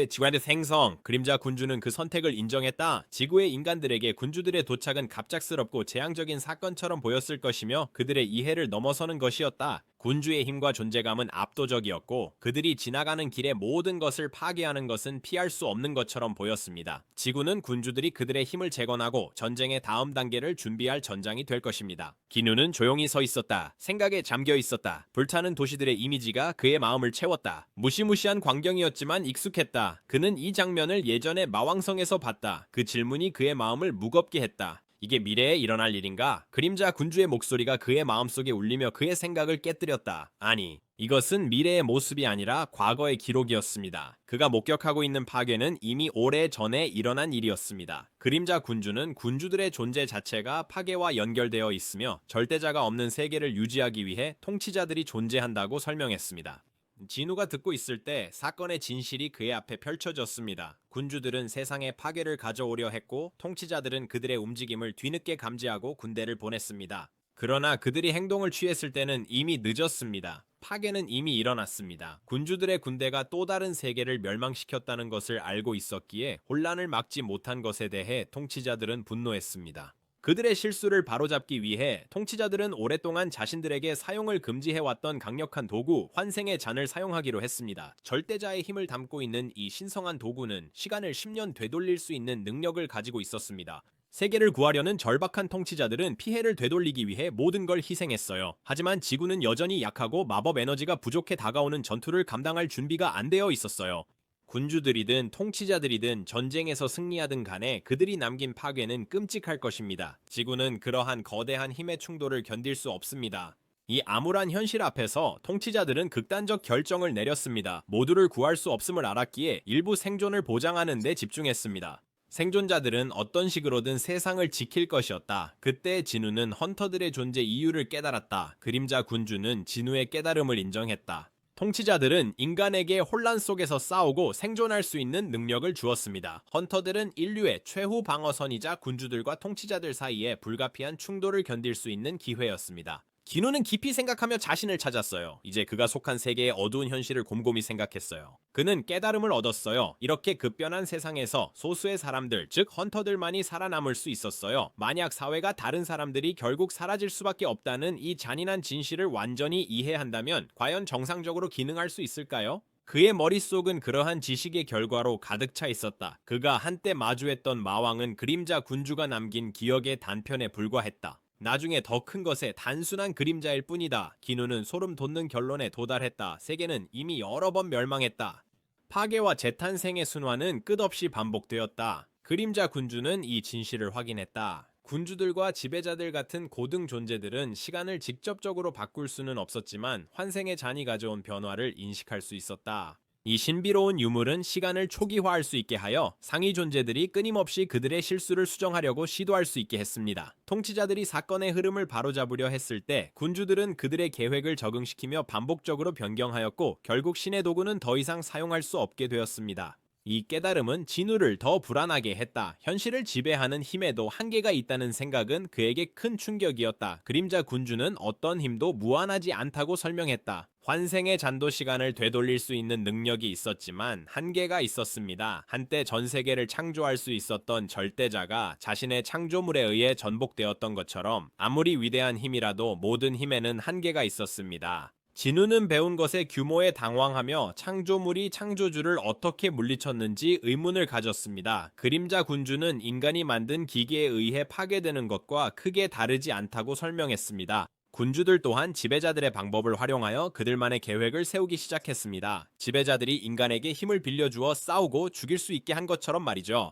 지구한테 행성. 그림자 군주는 그 선택을 인정했다. 지구의 인간들에게 군주들의 도착은 갑작스럽고 재앙적인 사건처럼 보였을 것이며 그들의 이해를 넘어서는 것이었다. 군주의 힘과 존재감은 압도적이었고 그들이 지나가는 길에 모든 것을 파괴하는 것은 피할 수 없는 것처럼 보였습니다. 지구는 군주들이 그들의 힘을 재건하고 전쟁의 다음 단계를 준비할 전장이 될 것입니다. 기누는 조용히 서 있었다. 생각에 잠겨 있었다. 불타는 도시들의 이미지가 그의 마음을 채웠다. 무시무시한 광경이었지만 익숙했다. 그는 이 장면을 예전에 마왕성에서 봤다. 그 질문이 그의 마음을 무겁게 했다. 이게 미래에 일어날 일인가? 그림자 군주의 목소리가 그의 마음속에 울리며 그의 생각을 깨뜨렸다. 아니, 이것은 미래의 모습이 아니라 과거의 기록이었습니다. 그가 목격하고 있는 파괴는 이미 오래 전에 일어난 일이었습니다. 그림자 군주는 군주들의 존재 자체가 파괴와 연결되어 있으며 절대자가 없는 세계를 유지하기 위해 통치자들이 존재한다고 설명했습니다. 진우가 듣고 있을 때 사건의 진실이 그의 앞에 펼쳐졌습니다. 군주들은 세상에 파괴를 가져오려 했고 통치자들은 그들의 움직임을 뒤늦게 감지하고 군대를 보냈습니다. 그러나 그들이 행동을 취했을 때는 이미 늦었습니다. 파괴는 이미 일어났습니다. 군주들의 군대가 또 다른 세계를 멸망시켰다는 것을 알고 있었기에 혼란을 막지 못한 것에 대해 통치자들은 분노했습니다. 그들의 실수를 바로잡기 위해 통치자들은 오랫동안 자신들에게 사용을 금지해왔던 강력한 도구, 환생의 잔을 사용하기로 했습니다. 절대자의 힘을 담고 있는 이 신성한 도구는 시간을 10년 되돌릴 수 있는 능력을 가지고 있었습니다. 세계를 구하려는 절박한 통치자들은 피해를 되돌리기 위해 모든 걸 희생했어요. 하지만 지구는 여전히 약하고 마법 에너지가 부족해 다가오는 전투를 감당할 준비가 안 되어 있었어요. 군주들이든 통치자들이든 전쟁에서 승리하든 간에 그들이 남긴 파괴는 끔찍할 것입니다. 지구는 그러한 거대한 힘의 충돌을 견딜 수 없습니다. 이 암울한 현실 앞에서 통치자들은 극단적 결정을 내렸습니다. 모두를 구할 수 없음을 알았기에 일부 생존을 보장하는 데 집중했습니다. 생존자들은 어떤 식으로든 세상을 지킬 것이었다. 그때 진우는 헌터들의 존재 이유를 깨달았다. 그림자 군주는 진우의 깨달음을 인정했다. 통치자들은 인간에게 혼란 속에서 싸우고 생존할 수 있는 능력을 주었습니다. 헌터들은 인류의 최후 방어선이자 군주들과 통치자들 사이에 불가피한 충돌을 견딜 수 있는 기회였습니다. 기누는 깊이 생각하며 자신을 찾았어요. 이제 그가 속한 세계의 어두운 현실을 곰곰이 생각했어요. 그는 깨달음을 얻었어요. 이렇게 급변한 세상에서 소수의 사람들, 즉 헌터들만이 살아남을 수 있었어요. 만약 사회가 다른 사람들이 결국 사라질 수밖에 없다는 이 잔인한 진실을 완전히 이해한다면 과연 정상적으로 기능할 수 있을까요? 그의 머릿속은 그러한 지식의 결과로 가득 차 있었다. 그가 한때 마주했던 마왕은 그림자 군주가 남긴 기억의 단편에 불과했다. 나중에 더 큰 것의 단순한 그림자일 뿐이다. 기누는 소름 돋는 결론에 도달했다. 세계는 이미 여러 번 멸망했다. 파괴와 재탄생의 순환은 끝없이 반복되었다. 그림자 군주는 이 진실을 확인했다. 군주들과 지배자들 같은 고등 존재들은 시간을 직접적으로 바꿀 수는 없었지만 환생의 잔이 가져온 변화를 인식할 수 있었다. 이 신비로운 유물은 시간을 초기화할 수 있게 하여 상위 존재들이 끊임없이 그들의 실수를 수정하려고 시도할 수 있게 했습니다. 통치자들이 사건의 흐름을 바로잡으려 했을 때 군주들은 그들의 계획을 적응시키며 반복적으로 변경하였고 결국 신의 도구는 더 이상 사용할 수 없게 되었습니다. 이 깨달음은 진우를 더 불안하게 했다. 현실을 지배하는 힘에도 한계가 있다는 생각은 그에게 큰 충격이었다. 그림자 군주는 어떤 힘도 무한하지 않다고 설명했다. 환생의 잔도 시간을 되돌릴 수 있는 능력이 있었지만 한계가 있었습니다. 한때 전 세계를 창조할 수 있었던 절대자가 자신의 창조물에 의해 전복되었던 것처럼 아무리 위대한 힘이라도 모든 힘에는 한계가 있었습니다. 진우는 배운 것의 규모에 당황하며 창조물이 창조주를 어떻게 물리쳤는지 의문을 가졌습니다. 그림자 군주는 인간이 만든 기계에 의해 파괴되는 것과 크게 다르지 않다고 설명했습니다. 군주들 또한 지배자들의 방법을 활용하여 그들만의 계획을 세우기 시작했습니다. 지배자들이 인간에게 힘을 빌려주어 싸우고 죽일 수 있게 한 것처럼 말이죠.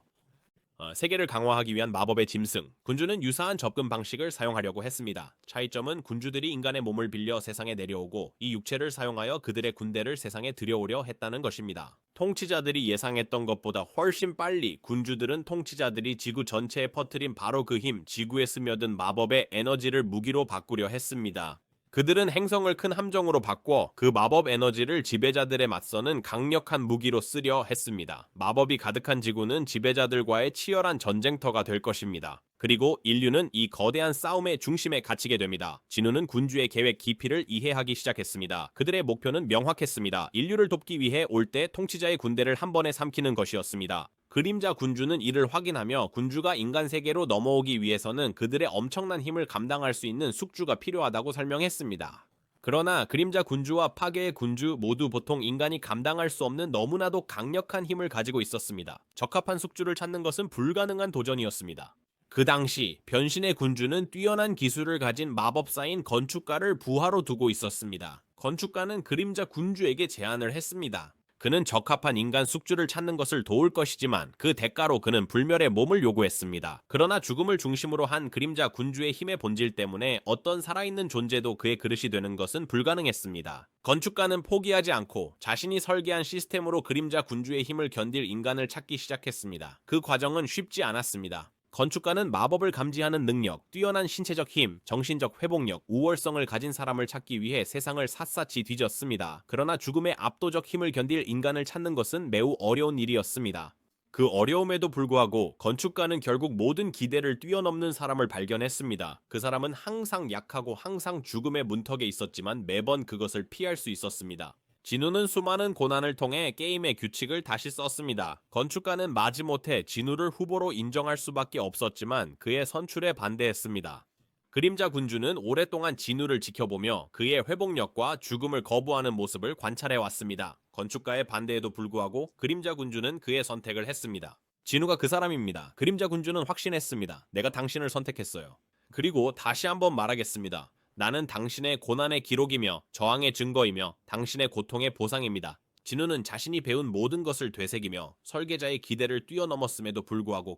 세계를 강화하기 위한 마법의 짐승. 군주는 유사한 접근 방식을 사용하려고 했습니다. 차이점은 군주들이 인간의 몸을 빌려 세상에 내려오고 이 육체를 사용하여 그들의 군대를 세상에 들여오려 했다는 것입니다. 통치자들이 예상했던 것보다 훨씬 빨리 군주들은 통치자들이 지구 전체에 퍼뜨린 바로 그 힘, 지구에 스며든 마법의 에너지를 무기로 바꾸려 했습니다. 그들은 행성을 큰 함정으로 바꿔 그 마법 에너지를 지배자들에 맞서는 강력한 무기로 쓰려 했습니다. 마법이 가득한 지구는 지배자들과의 치열한 전쟁터가 될 것입니다. 그리고 인류는 이 거대한 싸움의 중심에 갇히게 됩니다. 진우는 군주의 계획 깊이를 이해하기 시작했습니다. 그들의 목표는 명확했습니다. 인류를 돕기 위해 올 때 통치자의 군대를 한 번에 삼키는 것이었습니다. 그림자 군주는 이를 확인하며 군주가 인간 세계로 넘어오기 위해서는 그들의 엄청난 힘을 감당할 수 있는 숙주가 필요하다고 설명했습니다. 그러나 그림자 군주와 파괴의 군주 모두 보통 인간이 감당할 수 없는 너무나도 강력한 힘을 가지고 있었습니다. 적합한 숙주를 찾는 것은 불가능한 도전이었습니다. 그 당시 변신의 군주는 뛰어난 기술을 가진 마법사인 건축가를 부하로 두고 있었습니다. 건축가는 그림자 군주에게 제안을 했습니다. 그는 적합한 인간 숙주를 찾는 것을 도울 것이지만 그 대가로 그는 불멸의 몸을 요구했습니다. 그러나 죽음을 중심으로 한 그림자 군주의 힘의 본질 때문에 어떤 살아있는 존재도 그의 그릇이 되는 것은 불가능했습니다. 건축가는 포기하지 않고 자신이 설계한 시스템으로 그림자 군주의 힘을 견딜 인간을 찾기 시작했습니다. 그 과정은 쉽지 않았습니다. 건축가는 마법을 감지하는 능력, 뛰어난 신체적 힘, 정신적 회복력, 우월성을 가진 사람을 찾기 위해 세상을 샅샅이 뒤졌습니다. 그러나 죽음의 압도적 힘을 견딜 인간을 찾는 것은 매우 어려운 일이었습니다. 그 어려움에도 불구하고 건축가는 결국 모든 기대를 뛰어넘는 사람을 발견했습니다. 그 사람은 항상 약하고 항상 죽음의 문턱에 있었지만 매번 그것을 피할 수 있었습니다. 진우는 수많은 고난을 통해 게임의 규칙을 다시 썼습니다. 건축가는 마지못해 진우를 후보로 인정할 수밖에 없었지만 그의 선출에 반대했습니다. 그림자 군주는 오랫동안 진우를 지켜보며 그의 회복력과 죽음을 거부하는 모습을 관찰해왔습니다. 건축가의 반대에도 불구하고 그림자 군주는 그의 선택을 했습니다. 진우가 그 사람입니다. 그림자 군주는 확신했습니다. 내가 당신을 선택했어요. 그리고 다시 한번 말하겠습니다. 나는 당신의 고난의 기록이며 저항의 증거이며 당신의 고통의 보상입니다. 진우는 자신이 배운 모든 것을 되새기며 설계자의 기대를 뛰어넘었음에도 불구하고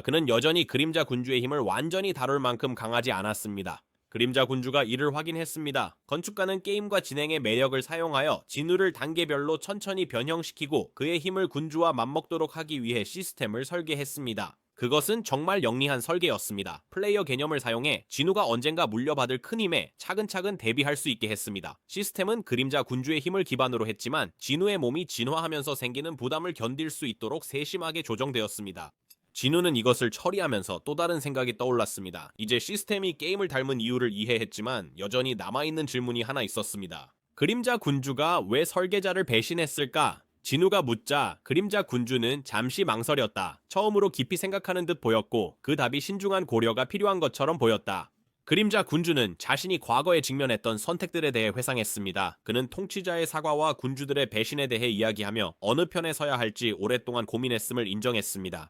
그는 여전히 그림자 군주의 힘을 완전히 다룰 만큼 강하지 않았습니다. 그림자 군주가 이를 확인했습니다. 건축가는 게임과 진행의 매력을 사용하여 진우를 단계별로 천천히 변형시키고 그의 힘을 군주와 맞먹도록 하기 위해 시스템을 설계했습니다. 그것은 정말 영리한 설계였습니다. 플레이어 개념을 사용해 진우가 언젠가 물려받을 큰 힘에 차근차근 대비할 수 있게 했습니다. 시스템은 그림자 군주의 힘을 기반으로 했지만 진우의 몸이 진화하면서 생기는 부담을 견딜 수 있도록 세심하게 조정되었습니다. 진우는 이것을 처리하면서 또 다른 생각이 떠올랐습니다. 이제 시스템이 게임을 닮은 이유를 이해했지만 여전히 남아있는 질문이 하나 있었습니다. 그림자 군주가 왜 설계자를 배신했을까? 진우가 묻자 그림자 군주는 잠시 망설였다. 처음으로 깊이 생각하는 듯 보였고 그 답이 신중한 고려가 필요한 것처럼 보였다. 그림자 군주는 자신이 과거에 직면했던 선택들에 대해 회상했습니다. 그는 통치자의 사과와 군주들의 배신에 대해 이야기하며 어느 편에 서야 할지 오랫동안 고민했음을 인정했습니다.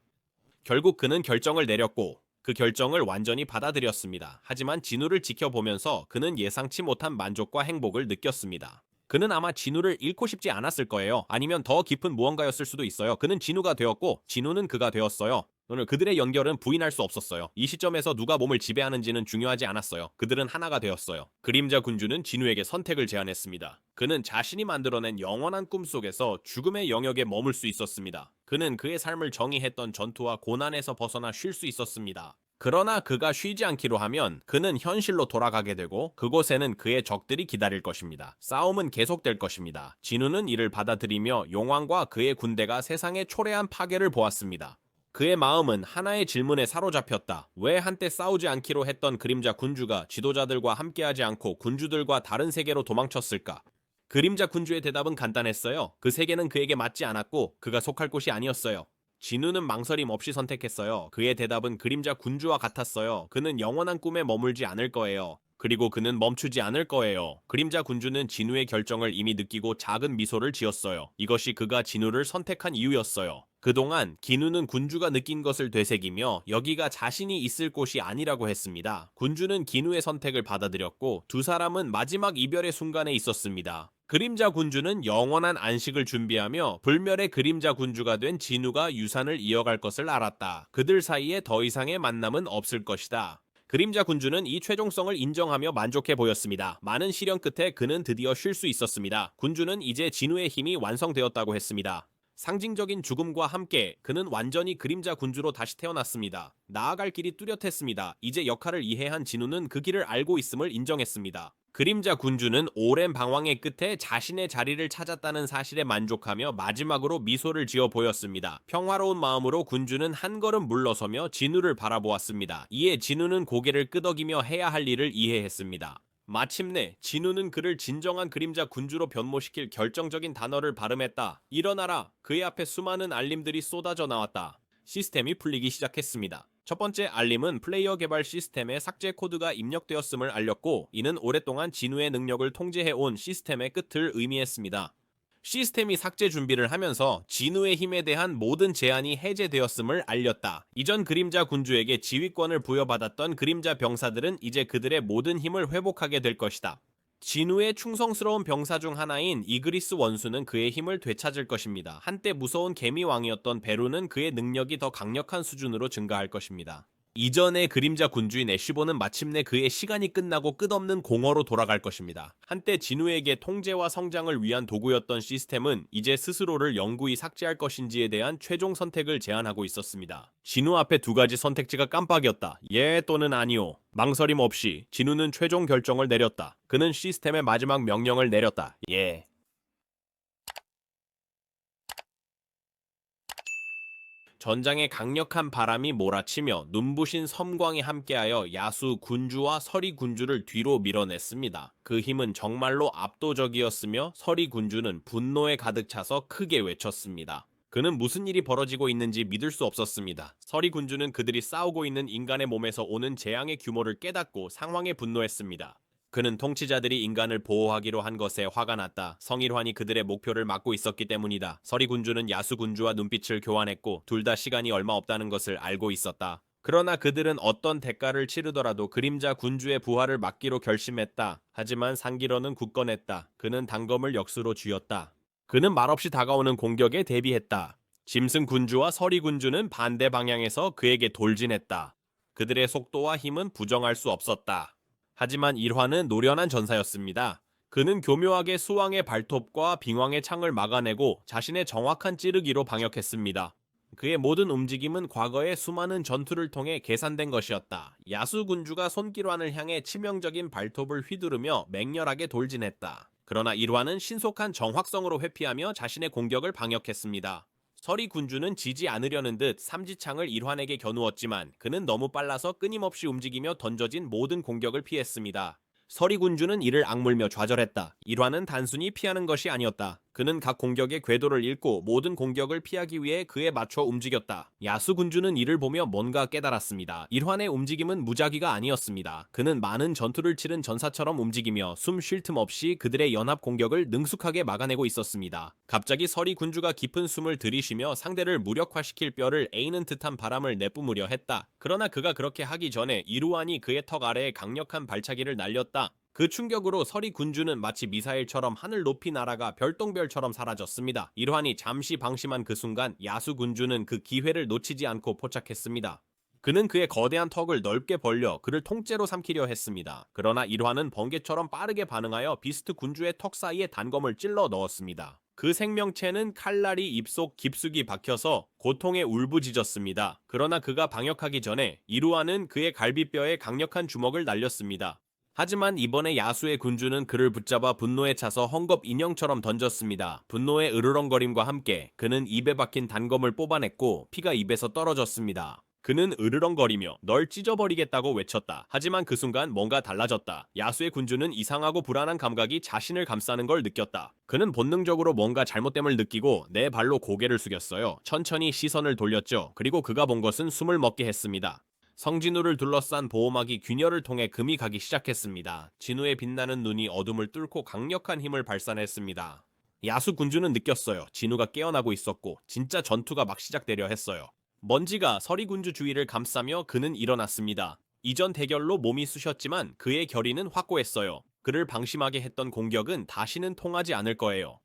결국 그는 결정을 내렸고 그 결정을 완전히 받아들였습니다. 하지만 진우를 지켜보면서 그는 예상치 못한 만족과 행복을 느꼈습니다. 그는 아마 진우를 잃고 싶지 않았을 거예요. 아니면 더 깊은 무언가였을 수도 있어요. 그는 진우가 되었고 진우는 그가 되었어요. 오늘 그들의 연결은 부인할 수 없었어요. 이 시점에서 누가 몸을 지배하는지는 중요하지 않았어요. 그들은 하나가 되었어요. 그림자 군주는 진우에게 선택을 제안했습니다. 그는 자신이 만들어낸 영원한 꿈속에서 죽음의 영역에 머물 수 있었습니다. 그는 그의 삶을 정의했던 전투와 고난에서 벗어나 쉴 수 있었습니다. 그러나 그가 쉬지 않기로 하면 그는 현실로 돌아가게 되고 그곳에는 그의 적들이 기다릴 것입니다. 싸움은 계속될 것입니다. 진우는 이를 받아들이며 용왕과 그의 군대가 세상의 초래한 파괴를 보았습니다. 그의 마음은 하나의 질문에 사로잡혔다. 왜 한때 싸우지 않기로 했던 그림자 군주가 지도자들과 함께하지 않고 군주들과 다른 세계로 도망쳤을까? 그림자 군주의 대답은 간단했어요. 그 세계는 그에게 맞지 않았고 그가 속할 곳이 아니었어요. 진우는 망설임 없이 선택했어요. 그의 대답은 그림자 군주와 같았어요. 그는 영원한 꿈에 머물지 않을 거예요. 그리고 그는 멈추지 않을 거예요. 그림자 군주는 진우의 결정을 이미 느끼고 작은 미소를 지었어요. 이것이 그가 진우를 선택한 이유였어요. 그동안 기누는 군주가 느낀 것을 되새기며 여기가 자신이 있을 곳이 아니라고 했습니다. 군주는 기누의 선택을 받아들였고 두 사람은 마지막 이별의 순간에 있었습니다. 그림자 군주는 영원한 안식을 준비하며 불멸의 그림자 군주가 된 진우가 유산을 이어갈 것을 알았다. 그들 사이에 더 이상의 만남은 없을 것이다. 그림자 군주는 이 최종성을 인정하며 만족해 보였습니다. 많은 시련 끝에 그는 드디어 쉴 수 있었습니다. 군주는 이제 진우의 힘이 완성되었다고 했습니다. 상징적인 죽음과 함께 그는 완전히 그림자 군주로 다시 태어났습니다. 나아갈 길이 뚜렷했습니다. 이제 역할을 이해한 진우는 그 길을 알고 있음을 인정했습니다. 그림자 군주는 오랜 방황의 끝에 자신의 자리를 찾았다는 사실에 만족하며 마지막으로 미소를 지어 보였습니다. 평화로운 마음으로 군주는 한 걸음 물러서며 진우를 바라보았습니다. 이에 진우는 고개를 끄덕이며 해야 할 일을 이해했습니다. 마침내 진우는 그를 진정한 그림자 군주로 변모시킬 결정적인 단어를 발음했다. 일어나라. 그의 앞에 수많은 알림들이 쏟아져 나왔다. 시스템이 풀리기 시작했습니다. 첫 번째 알림은 플레이어 개발 시스템에 삭제 코드가 입력되었음을 알렸고 이는 오랫동안 진우의 능력을 통제해온 시스템의 끝을 의미했습니다. 시스템이 삭제 준비를 하면서 진우의 힘에 대한 모든 제한이 해제되었음을 알렸다. 이전 그림자 군주에게 지휘권을 부여받았던 그림자 병사들은 이제 그들의 모든 힘을 회복하게 될 것이다. 진우의 충성스러운 병사 중 하나인 이그리스 원수는 그의 힘을 되찾을 것입니다. 한때 무서운 개미왕이었던 베루는 그의 능력이 더 강력한 수준으로 증가할 것입니다. 이전의 그림자 군주인 애쉬보는 마침내 그의 시간이 끝나고 끝없는 공허로 돌아갈 것입니다. 한때 진우에게 통제와 성장을 위한 도구였던 시스템은 이제 스스로를 영구히 삭제할 것인지에 대한 최종 선택을 제안하고 있었습니다. 진우 앞에 두 가지 선택지가 깜빡이었다. 예 또는 아니오. 망설임 없이 진우는 최종 결정을 내렸다. 그는 시스템의 마지막 명령을 내렸다. 예. 전장에 강력한 바람이 몰아치며 눈부신 섬광이 함께하여 야수 군주와 서리 군주를 뒤로 밀어냈습니다. 그 힘은 정말로 압도적이었으며 서리 군주는 분노에 가득 차서 크게 외쳤습니다. 그는 무슨 일이 벌어지고 있는지 믿을 수 없었습니다. 서리 군주는 그들이 싸우고 있는 인간의 몸에서 오는 재앙의 규모를 깨닫고 상황에 분노했습니다. 그는 통치자들이 인간을 보호하기로 한 것에 화가 났다. 성일환이 그들의 목표를 막고 있었기 때문이다. 서리 군주는 야수 군주와 눈빛을 교환했고 둘 다 시간이 얼마 없다는 것을 알고 있었다. 그러나 그들은 어떤 대가를 치르더라도 그림자 군주의 부활을 막기로 결심했다. 하지만 상기러는 굳건했다. 그는 단검을 역수로 쥐었다. 그는 말없이 다가오는 공격에 대비했다. 짐승 군주와 서리 군주는 반대 방향에서 그에게 돌진했다. 그들의 속도와 힘은 부정할 수 없었다. 하지만 일화는 노련한 전사였습니다. 그는 교묘하게 수왕의 발톱과 빙왕의 창을 막아내고 자신의 정확한 찌르기로 방역했습니다. 그의 모든 움직임은 과거의 수많은 전투를 통해 계산된 것이었다. 야수 군주가 손길환을 향해 치명적인 발톱을 휘두르며 맹렬하게 돌진했다. 그러나 일화는 신속한 정확성으로 회피하며 자신의 공격을 방역했습니다. 서리 군주는 지지 않으려는 듯 삼지창을 일환에게 겨누었지만 그는 너무 빨라서 끊임없이 움직이며 던져진 모든 공격을 피했습니다. 서리 군주는 이를 악물며 좌절했다. 일환은 단순히 피하는 것이 아니었다. 그는 각 공격의 궤도를 읽고 모든 공격을 피하기 위해 그에 맞춰 움직였다. 야수 군주는 이를 보며 뭔가 깨달았습니다. 일환의 움직임은 무작위가 아니었습니다. 그는 많은 전투를 치른 전사처럼 움직이며 숨 쉴 틈 없이 그들의 연합 공격을 능숙하게 막아내고 있었습니다. 갑자기 서리 군주가 깊은 숨을 들이쉬며 상대를 무력화시킬 뼈를 에이는 듯한 바람을 내뿜으려 했다. 그러나 그가 그렇게 하기 전에 이루안이 그의 턱 아래에 강력한 발차기를 날렸다. 그 충격으로 서리 군주는 마치 미사일처럼 하늘 높이 날아가 별똥별처럼 사라졌습니다. 일환이 잠시 방심한 그 순간 야수 군주는 그 기회를 놓치지 않고 포착했습니다. 그는 그의 거대한 턱을 넓게 벌려 그를 통째로 삼키려 했습니다. 그러나 일환은 번개처럼 빠르게 반응하여 비스트 군주의 턱 사이에 단검을 찔러 넣었습니다. 그 생명체는 칼날이 입속 깊숙이 박혀서 고통에 울부짖었습니다. 그러나 그가 방역하기 전에 이루아는 그의 갈비뼈에 강력한 주먹을 날렸습니다. 하지만 이번에 야수의 군주는 그를 붙잡아 분노에 차서 헝겊 인형처럼 던졌습니다. 분노의 으르렁거림과 함께 그는 입에 박힌 단검을 뽑아냈고 피가 입에서 떨어졌습니다. 그는 으르렁거리며 널 찢어버리겠다고 외쳤다. 하지만 그 순간 뭔가 달라졌다. 야수의 군주는 이상하고 불안한 감각이 자신을 감싸는 걸 느꼈다. 그는 본능적으로 뭔가 잘못됨을 느끼고 네 발로 고개를 숙였어요. 천천히 시선을 돌렸죠. 그리고 그가 본 것은 숨을 먹게 했습니다. 성진우를 둘러싼 보호막이 균열을 통해 금이 가기 시작했습니다. 진우의 빛나는 눈이 어둠을 뚫고 강력한 힘을 발산했습니다. 야수 군주는 느꼈어요. 진우가 깨어나고 있었고 진짜 전투가 막 시작되려 했어요. 먼지가 서리 군주 주위를 감싸며 그는 일어났습니다. 이전 대결로 몸이 쑤셨지만 그의 결의는 확고했어요. 그를 방심하게 했던 공격은 다시는 통하지 않을 거예요.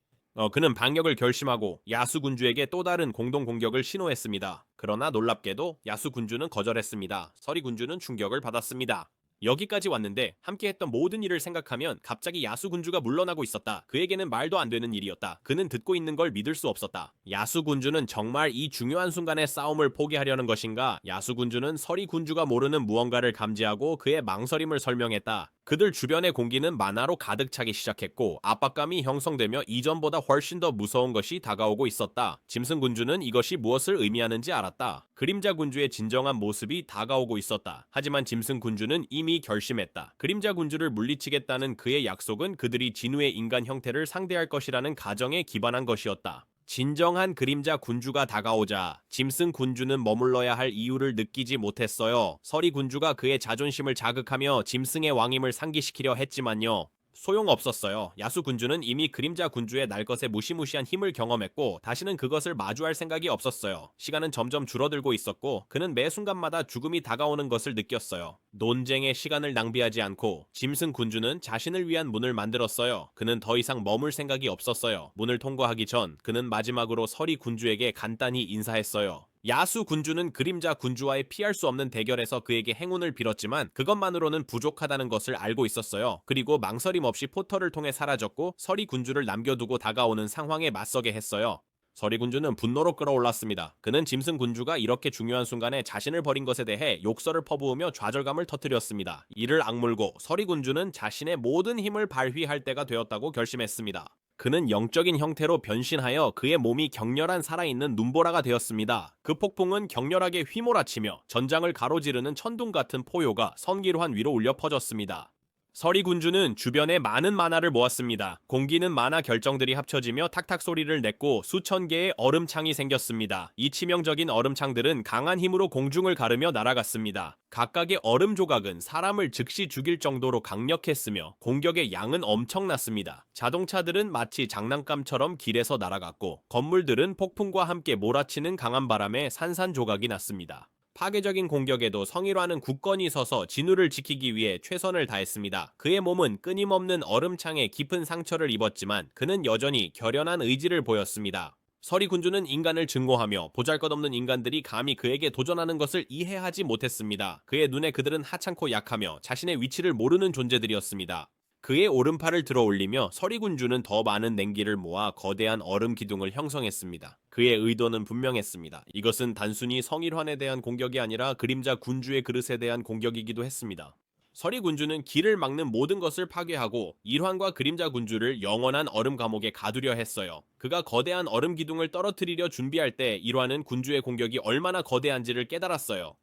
그는 방역을 결심하고 야수 군주에게 또 다른 공동 공격을 신호했습니다. 그러나 놀랍게도 야수 군주는 거절했습니다. 서리 군주는 충격을 받았습니다. 여기까지 왔는데 함께했던 모든 일을 생각하면 갑자기 야수 군주가 물러나고 있었다. 그에게는 말도 안 되는 일이었다. 그는 듣고 있는 걸 믿을 수 없었다. 야수 군주는 정말 이 중요한 순간에 싸움을 포기하려는 것인가? 야수 군주는 서리 군주가 모르는 무언가를 감지하고 그의 망설임을 설명했다. 그들 주변의 공기는 만화로 가득 차기 시작했고 압박감이 형성되며 이전보다 훨씬 더 무서운 것이 다가오고 있었다. 짐승 군주는 이것이 무엇을 의미하는지 알았다. 그림자 군주의 진정한 모습이 다가오고 있었다. 하지만 짐승 군주는 이미 결심했다. 그림자 군주를 물리치겠다는 그의 약속은 그들이 진우의 인간 형태를 상대할 것이라는 가정에 기반한 것이었다. 진정한 그림자 군주가 다가오자 짐승 군주는 머물러야 할 이유를 느끼지 못했어요. 서리 군주가 그의 자존심을 자극하며 짐승의 왕임을 상기시키려 했지만요. 소용없었어요. 야수 군주는 이미 그림자 군주의 날것의 무시무시한 힘을 경험했고 다시는 그것을 마주할 생각이 없었어요. 시간은 점점 줄어들고 있었고 그는 매 순간마다 죽음이 다가오는 것을 느꼈어요. 논쟁에 시간을 낭비하지 않고 짐승 군주는 자신을 위한 문을 만들었어요. 그는 더 이상 머물 생각이 없었어요. 문을 통과하기 전 그는 마지막으로 서리 군주에게 간단히 인사했어요. 야수 군주는 그림자 군주와의 피할 수 없는 대결에서 그에게 행운을 빌었지만 그것만으로는 부족하다는 것을 알고 있었어요. 그리고 망설임 없이 포털을 통해 사라졌고 서리 군주를 남겨두고 다가오는 상황에 맞서게 했어요. 서리 군주는 분노로 끌어올랐습니다. 그는 짐승 군주가 이렇게 중요한 순간에 자신을 버린 것에 대해 욕설을 퍼부으며 좌절감을 터뜨렸습니다. 이를 악물고 서리 군주는 자신의 모든 힘을 발휘할 때가 되었다고 결심했습니다. 그는 영적인 형태로 변신하여 그의 몸이 격렬한 살아있는 눈보라가 되었습니다. 그 폭풍은 격렬하게 휘몰아치며 전장을 가로지르는 천둥 같은 포효가 선기로한 위로 울려 퍼졌습니다. 서리 군주는 주변에 많은 만화를 모았습니다. 공기는 만화 결정들이 합쳐지며 탁탁 소리를 냈고 수천 개의 얼음창이 생겼습니다. 이 치명적인 얼음창들은 강한 힘으로 공중을 가르며 날아갔습니다. 각각의 얼음 조각은 사람을 즉시 죽일 정도로 강력했으며 공격의 양은 엄청났습니다. 자동차들은 마치 장난감처럼 길에서 날아갔고 건물들은 폭풍과 함께 몰아치는 강한 바람에 산산조각이 났습니다. 파괴적인 공격에도 성의로하는 굳건히 서서 진우를 지키기 위해 최선을 다했습니다. 그의 몸은 끊임없는 얼음창에 깊은 상처를 입었지만 그는 여전히 결연한 의지를 보였습니다. 서리 군주는 인간을 증오하며 보잘것없는 인간들이 감히 그에게 도전하는 것을 이해하지 못했습니다. 그의 눈에 그들은 하찮고 약하며 자신의 위치를 모르는 존재들이었습니다. 그의 오른팔을 들어 올리며 서리 군주는 더 많은 냉기를 모아 거대한 얼음 기둥을 형성했습니다. 그의 의도는 분명했습니다. 이것은 단순히 성일환에 대한 공격이 아니라 그림자 군주의 그릇에 대한 공격이기도 했습니다. 서리 군주는 길을 막는 모든 것을 파괴하고 일환과 그림자 군주를 영원한 얼음 감옥에 가두려 했어요. 그가 거대한 얼음 기둥을 떨어뜨리려 준비할 때 일환은 군주의 공격이 얼마나 거대한지를 깨달았어요.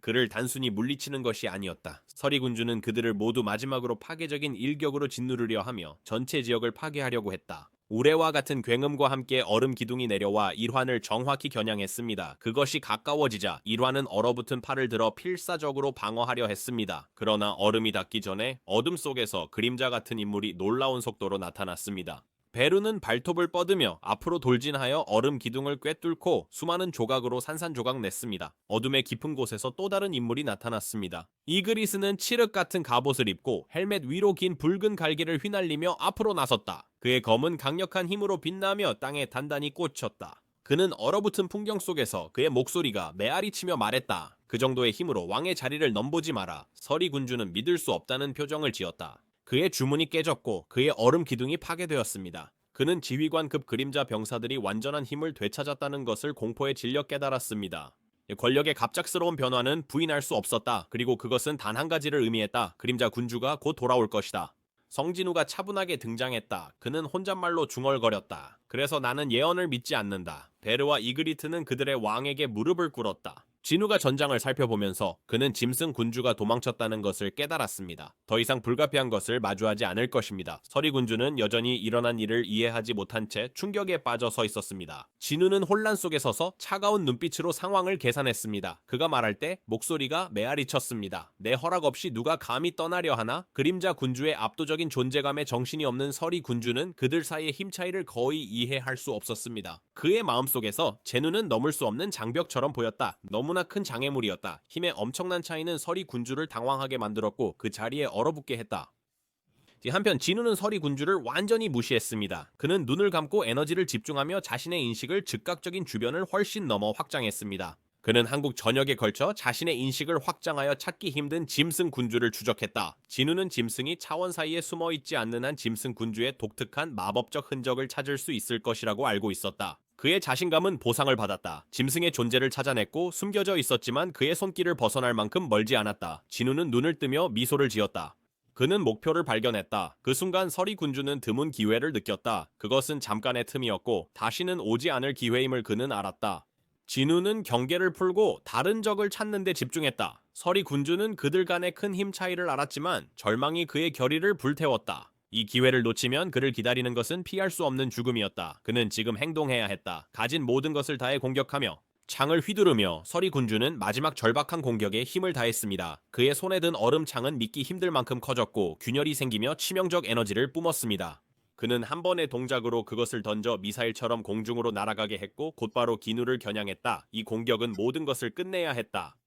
그를 단순히 물리치는 것이 아니었다. 서리 군주는 그들을 모두 마지막으로 파괴적인 일격으로 짓누르려 하며 전체 지역을 파괴하려고 했다. 우레와 같은 굉음과 함께 얼음 기둥이 내려와 일환을 정확히 겨냥했습니다. 그것이 가까워지자 일환은 얼어붙은 팔을 들어 필사적으로 방어하려 했습니다. 그러나 얼음이 닿기 전에 어둠 속에서 그림자 같은 인물이 놀라운 속도로 나타났습니다. 베르는 발톱을 뻗으며 앞으로 돌진하여 얼음 기둥을 꿰뚫고 수많은 조각으로 산산조각 냈습니다. 어둠의 깊은 곳에서 또 다른 인물이 나타났습니다. 이그리스는 칠흑 같은 갑옷을 입고 헬멧 위로 긴 붉은 갈기를 휘날리며 앞으로 나섰다. 그의 검은 강력한 힘으로 빛나며 땅에 단단히 꽂혔다. 그는 얼어붙은 풍경 속에서 그의 목소리가 메아리치며 말했다. 그 정도의 힘으로 왕의 자리를 넘보지 마라. 서리 군주는 믿을 수 없다는 표정을 지었다. 그의 주문이 깨졌고 그의 얼음 기둥이 파괴되었습니다. 그는 지휘관급 그림자 병사들이 완전한 힘을 되찾았다는 것을 공포에 질려 깨달았습니다. 권력의 갑작스러운 변화는 부인할 수 없었다. 그리고 그것은 단 한 가지를 의미했다. 그림자 군주가 곧 돌아올 것이다. 성진우가 차분하게 등장했다. 그는 혼잣말로 중얼거렸다. 그래서 나는 예언을 믿지 않는다. 베르와 이그리트는 그들의 왕에게 무릎을 꿇었다. 진우가 전장을 살펴보면서 그는 짐승 군주가 도망쳤다는 것을 깨달았습니다. 더 이상 불가피한 것을 마주하지 않을 것입니다. 서리 군주는 여전히 일어난 일을 이해하지 못한 채 충격에 빠져 서 있었습니다. 진우는 혼란 속에 서서 차가운 눈빛으로 상황을 계산했습니다. 그가 말할 때 목소리가 메아리 쳤습니다. 내 허락 없이 누가 감히 떠나려 하나? 그림자 군주의 압도적인 존재감에 정신이 없는 서리 군주는 그들 사이의 힘 차이를 거의 이해할 수 없었습니다. 그의 마음속에서 제누는 넘을 수 없는 장벽처럼 보였다. 너무나 큰 장애물이었다. 힘의 엄청난 차이는 서리 군주를 당황하게 만들었고 그 자리에 얼어붙게 했다. 한편 진우는 서리 군주를 완전히 무시했습니다. 그는 눈을 감고 에너지를 집중하며 자신의 인식을 즉각적인 주변을 훨씬 넘어 확장했습니다. 그는 한국 전역에 걸쳐 자신의 인식을 확장하여 찾기 힘든 짐승 군주를 추적했다. 진우는 짐승이 차원 사이에 숨어있지 않는 한 짐승 군주의 독특한 마법적 흔적을 찾을 수 있을 것이라고 알고 있었다. 그의 자신감은 보상을 받았다. 짐승의 존재를 찾아냈고 숨겨져 있었지만 그의 손길을 벗어날 만큼 멀지 않았다. 진우는 눈을 뜨며 미소를 지었다. 그는 목표를 발견했다. 그 순간 서리 군주는 드문 기회를 느꼈다. 그것은 잠깐의 틈이었고 다시는 오지 않을 기회임을 그는 알았다. 진우는 경계를 풀고 다른 적을 찾는 데 집중했다. 서리 군주는 그들 간의 큰 힘 차이를 알았지만 절망이 그의 결의를 불태웠다. 이 기회를 놓치면 그를 기다리는 것은 피할 수 없는 죽음이었다. 그는 지금 행동해야 했다. 가진 모든 것을 다해 공격하며 창을 휘두르며 서리 군주는 마지막 절박한 공격에 힘을 다했습니다. 그의 손에 든 얼음창은 믿기 힘들 만큼 커졌고 균열이 생기며 치명적 에너지를 뿜었습니다. 그는 한 번의 동작으로 그것을 던져 미사일처럼 공중으로 날아가게 했고 곧바로 기누를 겨냥했다. 이 공격은 모든 것을 끝내야 했다.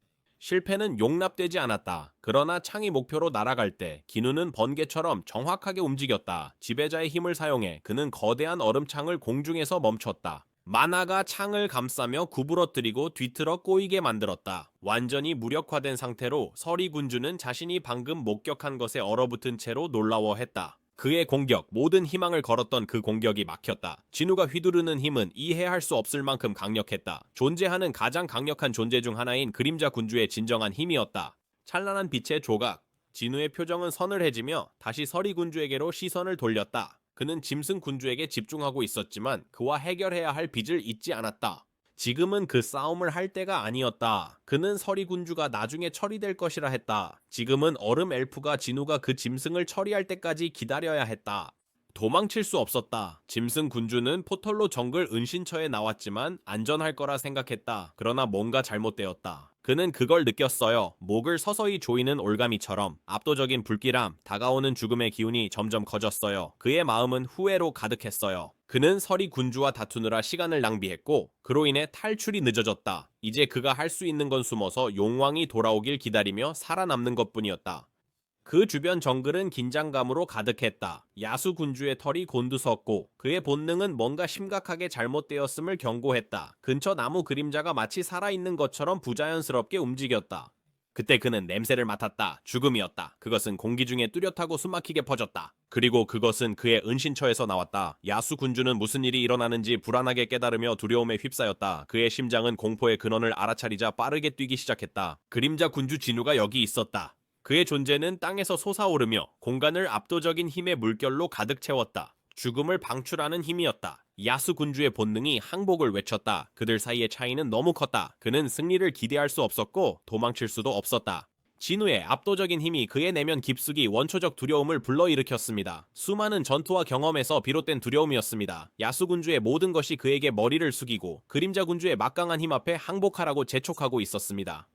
실패는 용납되지 않았다. 그러나 창이 목표로 날아갈 때 기누는 번개처럼 정확하게 움직였다. 지배자의 힘을 사용해 그는 거대한 얼음창을 공중에서 멈췄다. 만화가 창을 감싸며 구부러뜨리고 뒤틀어 꼬이게 만들었다. 완전히 무력화된 상태로 서리 군주는 자신이 방금 목격한 것에 얼어붙은 채로 놀라워했다. 그의 공격, 모든 희망을 걸었던 그 공격이 막혔다. 진우가 휘두르는 힘은 이해할 수 없을 만큼 강력했다. 존재하는 가장 강력한 존재 중 하나인 그림자 군주의 진정한 힘이었다. 찬란한 빛의 조각. 진우의 표정은 서늘해지며 다시 서리 군주에게로 시선을 돌렸다. 그는 짐승 군주에게 집중하고 있었지만 그와 해결해야 할 빚을 잊지 않았다. 지금은 그 싸움을 할 때가 아니었다. 그는 서리 군주가 나중에 처리될 것이라 했다. 지금은 얼음 엘프가 진우가 그 짐승을 처리할 때까지 기다려야 했다. 도망칠 수 없었다. 짐승 군주는 포털로 정글 은신처에 나왔지만 안전할 거라 생각했다. 그러나 뭔가 잘못되었다. 그는 그걸 느꼈어요. 목을 서서히 조이는 올가미처럼 압도적인 불길함, 다가오는 죽음의 기운이 점점 커졌어요. 그의 마음은 후회로 가득했어요. 그는 서리 군주와 다투느라 시간을 낭비했고 그로 인해 탈출이 늦어졌다. 이제 그가 할 수 있는 건 숨어서 용왕이 돌아오길 기다리며 살아남는 것뿐이었다. 그 주변 정글은 긴장감으로 가득했다. 야수 군주의 털이 곤두섰고 그의 본능은 뭔가 심각하게 잘못되었음을 경고했다. 근처 나무 그림자가 마치 살아있는 것처럼 부자연스럽게 움직였다. 그때 그는 냄새를 맡았다. 죽음이었다. 그것은 공기 중에 뚜렷하고 숨막히게 퍼졌다. 그리고 그것은 그의 은신처에서 나왔다. 야수 군주는 무슨 일이 일어나는지 불안하게 깨달으며 두려움에 휩싸였다. 그의 심장은 공포의 근원을 알아차리자 빠르게 뛰기 시작했다. 그림자 군주 진우가 여기 있었다. 그의 존재는 땅에서 솟아오르며 공간을 압도적인 힘의 물결로 가득 채웠다. 죽음을 방출하는 힘이었다. 야수 군주의 본능이 항복을 외쳤다. 그들 사이의 차이는 너무 컸다. 그는 승리를 기대할 수 없었고 도망칠 수도 없었다. 진우의 압도적인 힘이 그의 내면 깊숙이 원초적 두려움을 불러일으켰습니다. 수많은 전투와 경험에서 비롯된 두려움이었습니다. 야수 군주의 모든 것이 그에게 머리를 숙이고 그림자 군주의 막강한 힘 앞에 항복하라고 재촉하고 있었습니다.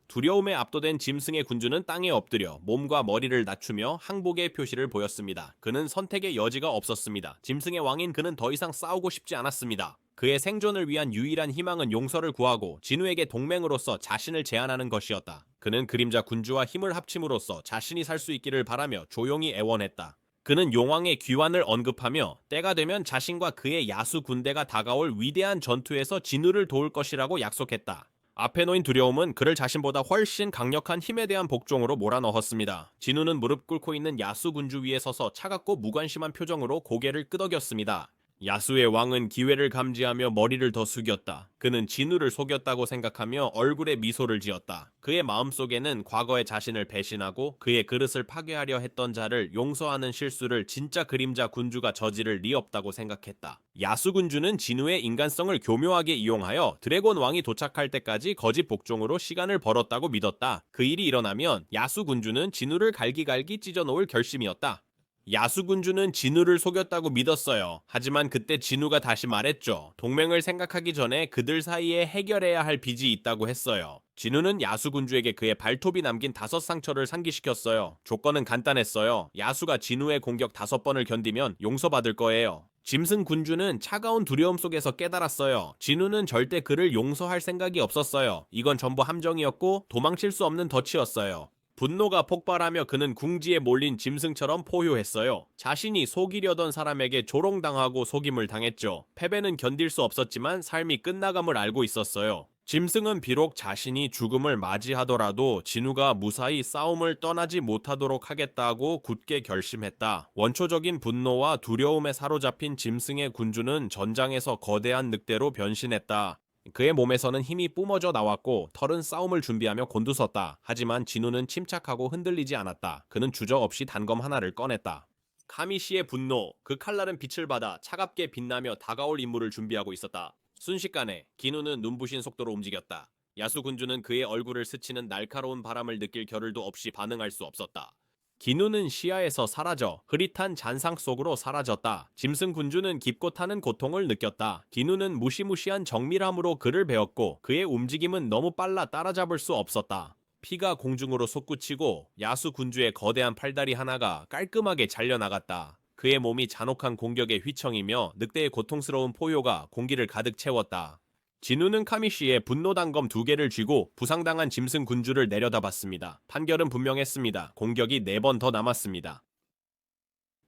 두려움에 압도된 짐승의 군주는 땅에 엎드려 몸과 머리를 낮추며 항복의 표시를 보였습니다. 그는 선택의 여지가 없었습니다. 짐승의 왕인 그는 더 이상 싸우고 싶지 않았습니다. 그의 생존을 위한 유일한 희망은 용서를 구하고 진우에게 동맹으로서 자신을 제안하는 것이었다. 그는 그림자 군주와 힘을 합침으로써 자신이 살 수 있기를 바라며 조용히 애원했다. 그는 용왕의 귀환을 언급하며 때가 되면 자신과 그의 야수 군대가 다가올 위대한 전투에서 진우를 도울 것이라고 약속했다. 앞에 놓인 두려움은 그를 자신보다 훨씬 강력한 힘에 대한 복종으로 몰아넣었습니다. 진우는 무릎 꿇고 있는 야수 군주 위에 서서 차갑고 무관심한 표정으로 고개를 끄덕였습니다. 야수의 왕은 기회를 감지하며 머리를 더 숙였다. 그는 진우를 속였다고 생각하며 얼굴에 미소를 지었다. 그의 마음속에는 과거의 자신을 배신하고 그의 그릇을 파괴하려 했던 자를 용서하는 실수를 진짜 그림자 군주가 저지를 리 없다고 생각했다. 야수 군주는 진우의 인간성을 교묘하게 이용하여 드래곤 왕이 도착할 때까지 거짓 복종으로 시간을 벌었다고 믿었다. 그 일이 일어나면 야수 군주는 진우를 갈기갈기 찢어놓을 결심이었다. 야수군주는 진우를 속였다고 믿었어요. 하지만 그때 진우가 다시 말했죠. 동맹을 생각하기 전에 그들 사이에 해결해야 할 빚이 있다고 했어요. 진우는 야수군주에게 그의 발톱이 남긴 5상처를 상기시켰어요. 조건은 간단했어요. 야수가 진우의 공격 5번을 견디면 용서받을 거예요. 짐승 군주는 차가운 두려움 속에서 깨달았어요. 진우는 절대 그를 용서할 생각이 없었어요. 이건 전부 함정이었고 도망칠 수 없는 덫이었어요. 분노가 폭발하며 그는 궁지에 몰린 짐승처럼 포효했어요. 자신이 속이려던 사람에게 조롱당하고 속임을 당했죠. 패배는 견딜 수 없었지만 삶이 끝나감을 알고 있었어요. 짐승은 비록 자신이 죽음을 맞이하더라도 진우가 무사히 싸움을 떠나지 못하도록 하겠다고 굳게 결심했다. 원초적인 분노와 두려움에 사로잡힌 짐승의 군주는 전장에서 거대한 늑대로 변신했다. 그의 몸에서는 힘이 뿜어져 나왔고 털은 싸움을 준비하며 곤두섰다. 하지만 진우는 침착하고 흔들리지 않았다. 그는 주저없이 단검 하나를 꺼냈다. 카미시의 분노, 그 칼날은 빛을 받아 차갑게 빛나며 다가올 임무를 준비하고 있었다. 순식간에 기누는 눈부신 속도로 움직였다. 야수 군주는 그의 얼굴을 스치는 날카로운 바람을 느낄 겨를도 없이 반응할 수 없었다. 기누는 시야에서 사라져 흐릿한 잔상 속으로 사라졌다. 짐승 군주는 깊고 타는 고통을 느꼈다. 기누는 무시무시한 정밀함으로 그를 베었고 그의 움직임은 너무 빨라 따라잡을 수 없었다. 피가 공중으로 솟구치고 야수 군주의 거대한 팔다리 하나가 깔끔하게 잘려나갔다. 그의 몸이 잔혹한 공격에 휘청이며 늑대의 고통스러운 포효가 공기를 가득 채웠다. 진우는 카미시의 분노 단검 2개를 쥐고 부상당한 짐승 군주를 내려다봤습니다. 판결은 분명했습니다. 공격이 4번 더 남았습니다.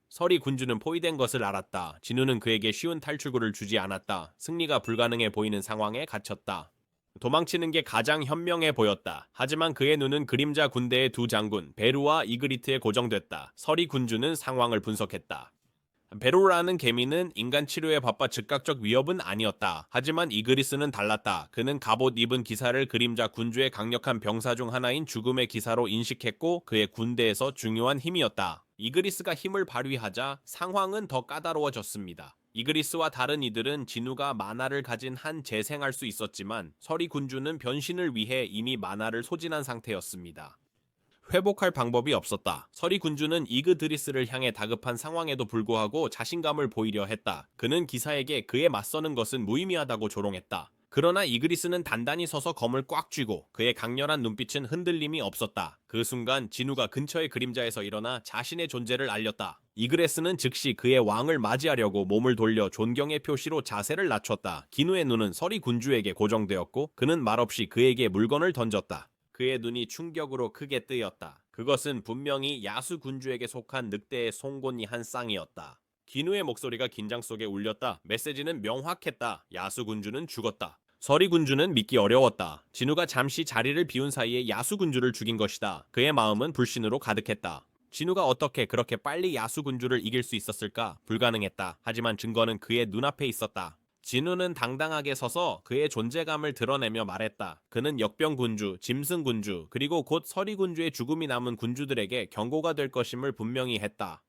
서리 군주는 포위된 것을 알았다. 진우는 그에게 쉬운 탈출구를 주지 않았다. 승리가 불가능해 보이는 상황에 갇혔다. 도망치는 게 가장 현명해 보였다. 하지만 그의 눈은 그림자 군대의 2 장군 베루와 이그리트에 고정됐다. 서리 군주는 상황을 분석했다. 베로라는 개미는 인간 치료에 바빠 즉각적 위협은 아니었다. 하지만 이그리스는 달랐다. 그는 갑옷 입은 기사를 그림자 군주의 강력한 병사 중 하나인 죽음의 기사로 인식했고 그의 군대에서 중요한 힘이었다. 이그리스가 힘을 발휘하자 상황은 더 까다로워졌습니다. 이그리스와 다른 이들은 진우가 만화를 가진 한 재생할 수 있었지만 서리 군주는 변신을 위해 이미 만화를 소진한 상태였습니다. 회복할 방법이 없었다. 서리 군주는 이그드리스를 향해 다급한 상황에도 불구하고 자신감을 보이려 했다. 그는 기사에게 그에 맞서는 것은 무의미하다고 조롱했다. 그러나 이그리스는 단단히 서서 검을 꽉 쥐고 그의 강렬한 눈빛은 흔들림이 없었다. 그 순간 진우가 근처의 그림자에서 일어나 자신의 존재를 알렸다. 이그레스는 즉시 그의 왕을 맞이하려고 몸을 돌려 존경의 표시로 자세를 낮췄다. 기누의 눈은 서리 군주에게 고정되었고 그는 말없이 그에게 물건을 던졌다. 그의 눈이 충격으로 크게 뜨였다. 그것은 분명히 야수 군주에게 속한 늑대의 송곳니 한 쌍이었다. 기누의 목소리가 긴장 속에 울렸다. 메시지는 명확했다. 야수 군주는 죽었다. 서리 군주는 믿기 어려웠다. 진우가 잠시 자리를 비운 사이에 야수 군주를 죽인 것이다. 그의 마음은 불신으로 가득했다. 진우가 어떻게 그렇게 빨리 야수 군주를 이길 수 있었을까? 불가능했다. 하지만 증거는 그의 눈앞에 있었다. 진우는 당당하게 서서 그의 존재감을 드러내며 말했다. 그는 역병 군주, 짐승 군주, 그리고 곧 서리 군주의 죽음이 남은 군주들에게 경고가 될 것임을 분명히 했다.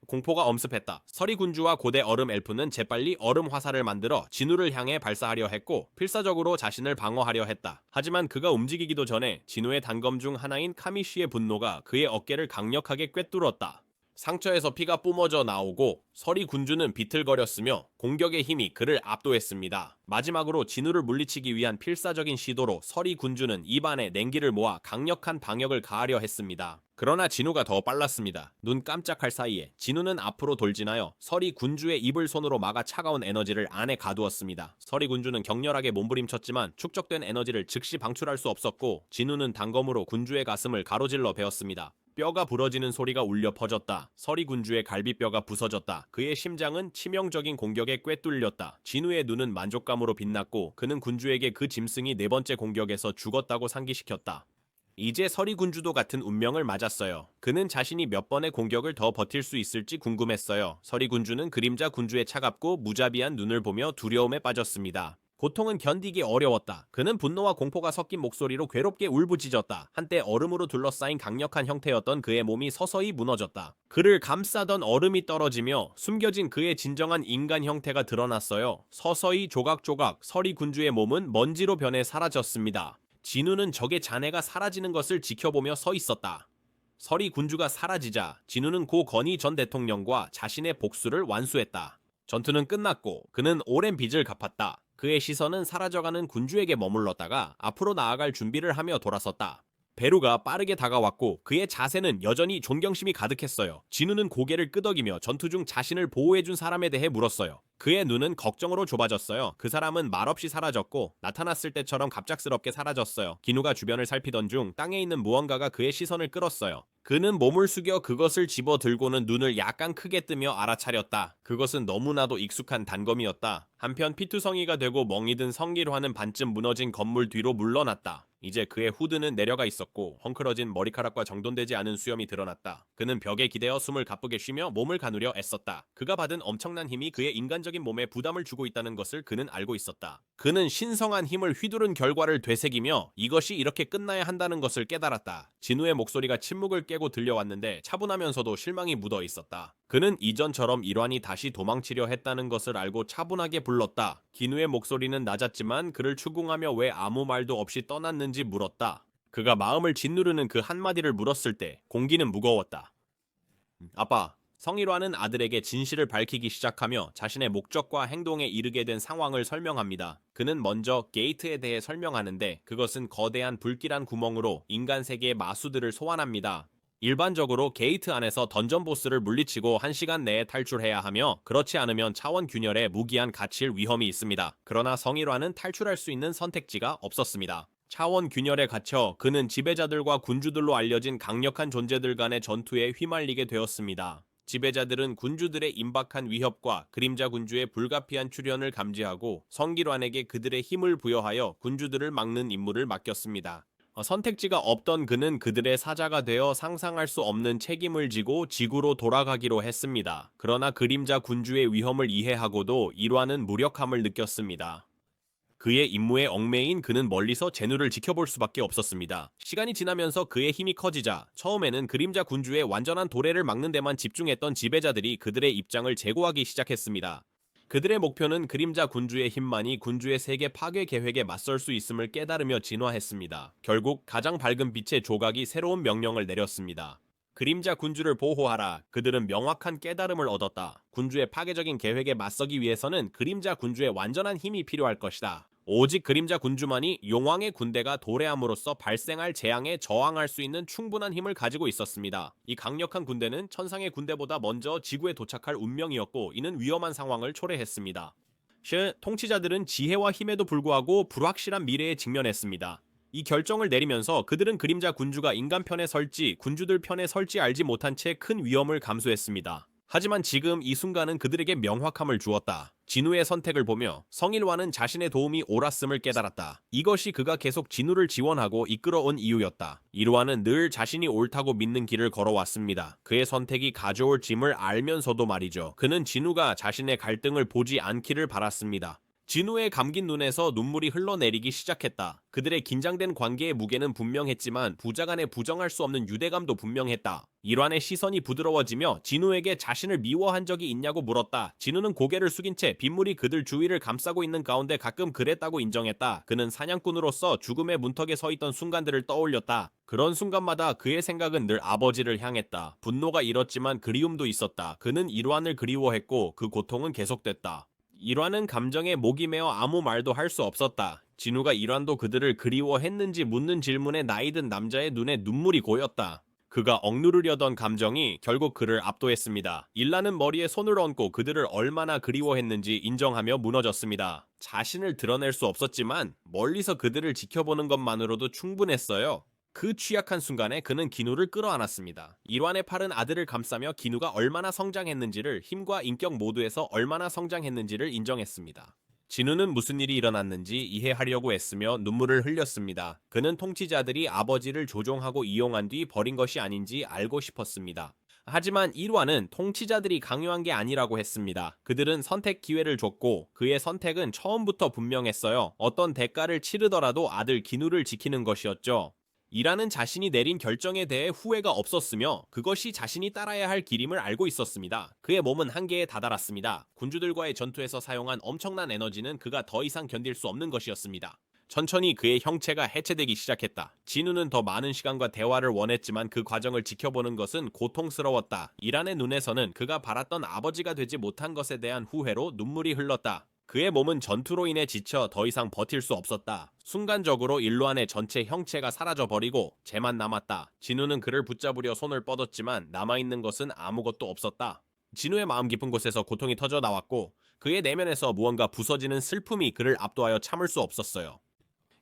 공포가 엄습했다. 서리 군주와 고대 얼음 엘프는 재빨리 얼음 화살을 만들어 진우를 향해 발사하려 했고 필사적으로 자신을 방어하려 했다. 하지만 그가 움직이기도 전에 진우의 단검 중 하나인 카미쉬의 분노가 그의 어깨를 강력하게 꿰뚫었다. 상처에서 피가 뿜어져 나오고 서리 군주는 비틀거렸으며 공격의 힘이 그를 압도했습니다. 마지막으로 진우를 물리치기 위한 필사적인 시도로 서리 군주는 입안에 냉기를 모아 강력한 방역을 가하려 했습니다. 그러나 진우가 더 빨랐습니다. 눈 깜짝할 사이에 진우는 앞으로 돌진하여 서리 군주의 입을 손으로 막아 차가운 에너지를 안에 가두었습니다. 서리 군주는 격렬하게 몸부림쳤지만 축적된 에너지를 즉시 방출할 수 없었고 진우는 단검으로 군주의 가슴을 가로질러 베었습니다. 뼈가 부러지는 소리가 울려 퍼졌다. 서리 군주의 갈비뼈가 부서졌다. 그의 심장은 치명적인 공격에 꿰뚫렸다. 진우의 눈은 만족감으로 빛났고 그는 군주에게 그 짐승이 4번째 공격에서 죽었다고 상기시켰다. 이제 서리군주도 같은 운명을 맞았어요. 그는 자신이 몇 번의 공격을 더 버틸 수 있을지 궁금했어요. 서리군주는 그림자 군주의 차갑고 무자비한 눈을 보며 두려움에 빠졌습니다. 고통은 견디기 어려웠다. 그는 분노와 공포가 섞인 목소리로 괴롭게 울부짖었다. 한때 얼음으로 둘러싸인 강력한 형태였던 그의 몸이 서서히 무너졌다. 그를 감싸던 얼음이 떨어지며 숨겨진 그의 진정한 인간 형태가 드러났어요. 서서히 조각조각 서리군주의 몸은 먼지로 변해 사라졌습니다. 진우는 적의 자네가 사라지는 것을 지켜보며 서 있었다. 서리군주가 사라지자 진우는 고 건희 전 대통령과 자신의 복수를 완수했다. 전투는 끝났고 그는 오랜 빚을 갚았다. 그의 시선은 사라져가는 군주에게 머물렀다가 앞으로 나아갈 준비를 하며 돌아섰다. 베루가 빠르게 다가왔고 그의 자세는 여전히 존경심이 가득했어요. 진우는 고개를 끄덕이며 전투 중 자신을 보호해준 사람에 대해 물었어요. 그의 눈은 걱정으로 좁아졌어요. 그 사람은 말없이 사라졌고 나타났을 때처럼 갑작스럽게 사라졌어요. 기누가 주변을 살피던 중 땅에 있는 무언가가 그의 시선을 끌었어요. 그는 몸을 숙여 그것을 집어 들고는 눈을 약간 크게 뜨며 알아차렸다. 그것은 너무나도 익숙한 단검이었다. 한편 피투성이가 되고 멍이 든 성길화는 반쯤 무너진 건물 뒤로 물러났다. 이제 그의 후드는 내려가 있었고 헝클어진 머리카락과 정돈되지 않은 수염이 드러났다. 그는 벽에 기대어 숨을 가쁘게 쉬며 몸을 가누려 애썼다. 그가 받은 엄청난 힘이 그의 인간적인 몸에 부담을 주고 있다는 것을 그는 알고 있었다. 그는 신성한 힘을 휘두른 결과를 되새기며 이것이 이렇게 끝나야 한다는 것을 깨달았다. 진우의 목소리가 침묵을 깨고 들려왔는데 차분하면서도 실망이 묻어 있었다. 그는 이전처럼 일환이 다시 도망치려 했다는 것을 알고 차분하게 불렀다. 기누의 목소리는 낮았지만 그를 추궁하며 왜 아무 말도 없이 떠났는지 물었다. 그가 마음을 짓누르는 그 한마디를 물었을 때 공기는 무거웠다. 아빠, 성일화는 아들에게 진실을 밝히기 시작하며 자신의 목적과 행동에 이르게 된 상황을 설명합니다. 그는 먼저 게이트에 대해 설명하는데 그것은 거대한 불길한 구멍으로 인간 세계의 마수들을 소환합니다. 일반적으로 게이트 안에서 던전 보스를 물리치고 1시간 내에 탈출해야 하며 그렇지 않으면 차원 균열에 무기한 갇힐 위험이 있습니다. 그러나 성일화는 탈출할 수 있는 선택지가 없었습니다. 차원 균열에 갇혀 그는 지배자들과 군주들로 알려진 강력한 존재들 간의 전투에 휘말리게 되었습니다. 지배자들은 군주들의 임박한 위협과 그림자 군주의 불가피한 출현을 감지하고 성길환에게 그들의 힘을 부여하여 군주들을 막는 임무를 맡겼습니다. 선택지가 없던 그는 그들의 사자가 되어 상상할 수 없는 책임을 지고 지구로 돌아가기로 했습니다. 그러나 그림자 군주의 위험을 이해하고도 일화는 무력함을 느꼈습니다. 그의 임무에 얽매인 그는 멀리서 제누를 지켜볼 수밖에 없었습니다. 시간이 지나면서 그의 힘이 커지자 처음에는 그림자 군주의 완전한 도래를 막는 데만 집중했던 지배자들이 그들의 입장을 제고하기 시작했습니다. 그들의 목표는 그림자 군주의 힘만이 군주의 세계 파괴 계획에 맞설 수 있음을 깨달으며 진화했습니다. 결국 가장 밝은 빛의 조각이 새로운 명령을 내렸습니다. 그림자 군주를 보호하라. 그들은 명확한 깨달음을 얻었다. 군주의 파괴적인 계획에 맞서기 위해서는 그림자 군주의 완전한 힘이 필요할 것이다. 오직 그림자 군주만이 용왕의 군대가 도래함으로써 발생할 재앙에 저항할 수 있는 충분한 힘을 가지고 있었습니다. 이 강력한 군대는 천상의 군대보다 먼저 지구에 도착할 운명이었고 이는 위험한 상황을 초래했습니다. 통치자들은 지혜와 힘에도 불구하고 불확실한 미래에 직면했습니다. 이 결정을 내리면서 그들은 그림자 군주가 인간 편에 설지 군주들 편에 설지 알지 못한 채 큰 위험을 감수했습니다. 하지만 지금 이 순간은 그들에게 명확함을 주었다. 진우의 선택을 보며 성일화는 자신의 도움이 옳았음을 깨달았다. 이것이 그가 계속 진우를 지원하고 이끌어온 이유였다. 일화는 늘 자신이 옳다고 믿는 길을 걸어왔습니다. 그의 선택이 가져올 짐을 알면서도 말이죠. 그는 진우가 자신의 갈등을 보지 않기를 바랐습니다. 진우의 감긴 눈에서 눈물이 흘러내리기 시작했다. 그들의 긴장된 관계의 무게는 분명했지만 부자간에 부정할 수 없는 유대감도 분명했다. 일환의 시선이 부드러워지며 진우에게 자신을 미워한 적이 있냐고 물었다. 진우는 고개를 숙인 채 빗물이 그들 주위를 감싸고 있는 가운데 가끔 그랬다고 인정했다. 그는 사냥꾼으로서 죽음의 문턱에 서 있던 순간들을 떠올렸다. 그런 순간마다 그의 생각은 늘 아버지를 향했다. 분노가 일었지만 그리움도 있었다. 그는 일환을 그리워했고 그 고통은 계속됐다. 일환은 감정에 목이 메어 아무 말도 할 수 없었다. 진우가 일환도 그들을 그리워했는지 묻는 질문에 나이든 남자의 눈에 눈물이 고였다. 그가 억누르려던 감정이 결국 그를 압도했습니다. 일라는 머리에 손을 얹고 그들을 얼마나 그리워했는지 인정하며 무너졌습니다. 자신을 드러낼 수 없었지만 멀리서 그들을 지켜보는 것만으로도 충분했어요. 그 취약한 순간에 그는 기누를 끌어안았습니다. 일환의 팔은 아들을 감싸며 기누가 얼마나 성장했는지를 힘과 인격 모두에서 얼마나 성장했는지를 인정했습니다. 진우는 무슨 일이 일어났는지 이해하려고 애쓰며 눈물을 흘렸습니다. 그는 통치자들이 아버지를 조종하고 이용한 뒤 버린 것이 아닌지 알고 싶었습니다. 하지만 1화는 통치자들이 강요한 게 아니라고 했습니다. 그들은 선택 기회를 줬고 그의 선택은 처음부터 분명했어요. 어떤 대가를 치르더라도 아들 기누를 지키는 것이었죠. 이라는 자신이 내린 결정에 대해 후회가 없었으며 그것이 자신이 따라야 할 길임을 알고 있었습니다. 그의 몸은 한계에 다다랐습니다. 군주들과의 전투에서 사용한 엄청난 에너지는 그가 더 이상 견딜 수 없는 것이었습니다. 천천히 그의 형체가 해체되기 시작했다. 진우는 더 많은 시간과 대화를 원했지만 그 과정을 지켜보는 것은 고통스러웠다. 이란의 눈에서는 그가 바랐던 아버지가 되지 못한 것에 대한 후회로 눈물이 흘렀다. 그의 몸은 전투로 인해 지쳐 더 이상 버틸 수 없었다. 순간적으로 일루안의 전체 형체가 사라져버리고 쟤만 남았다. 진우는 그를 붙잡으려 손을 뻗었지만 남아있는 것은 아무것도 없었다. 진우의 마음 깊은 곳에서 고통이 터져 나왔고 그의 내면에서 무언가 부서지는 슬픔이 그를 압도하여 참을 수 없었어요.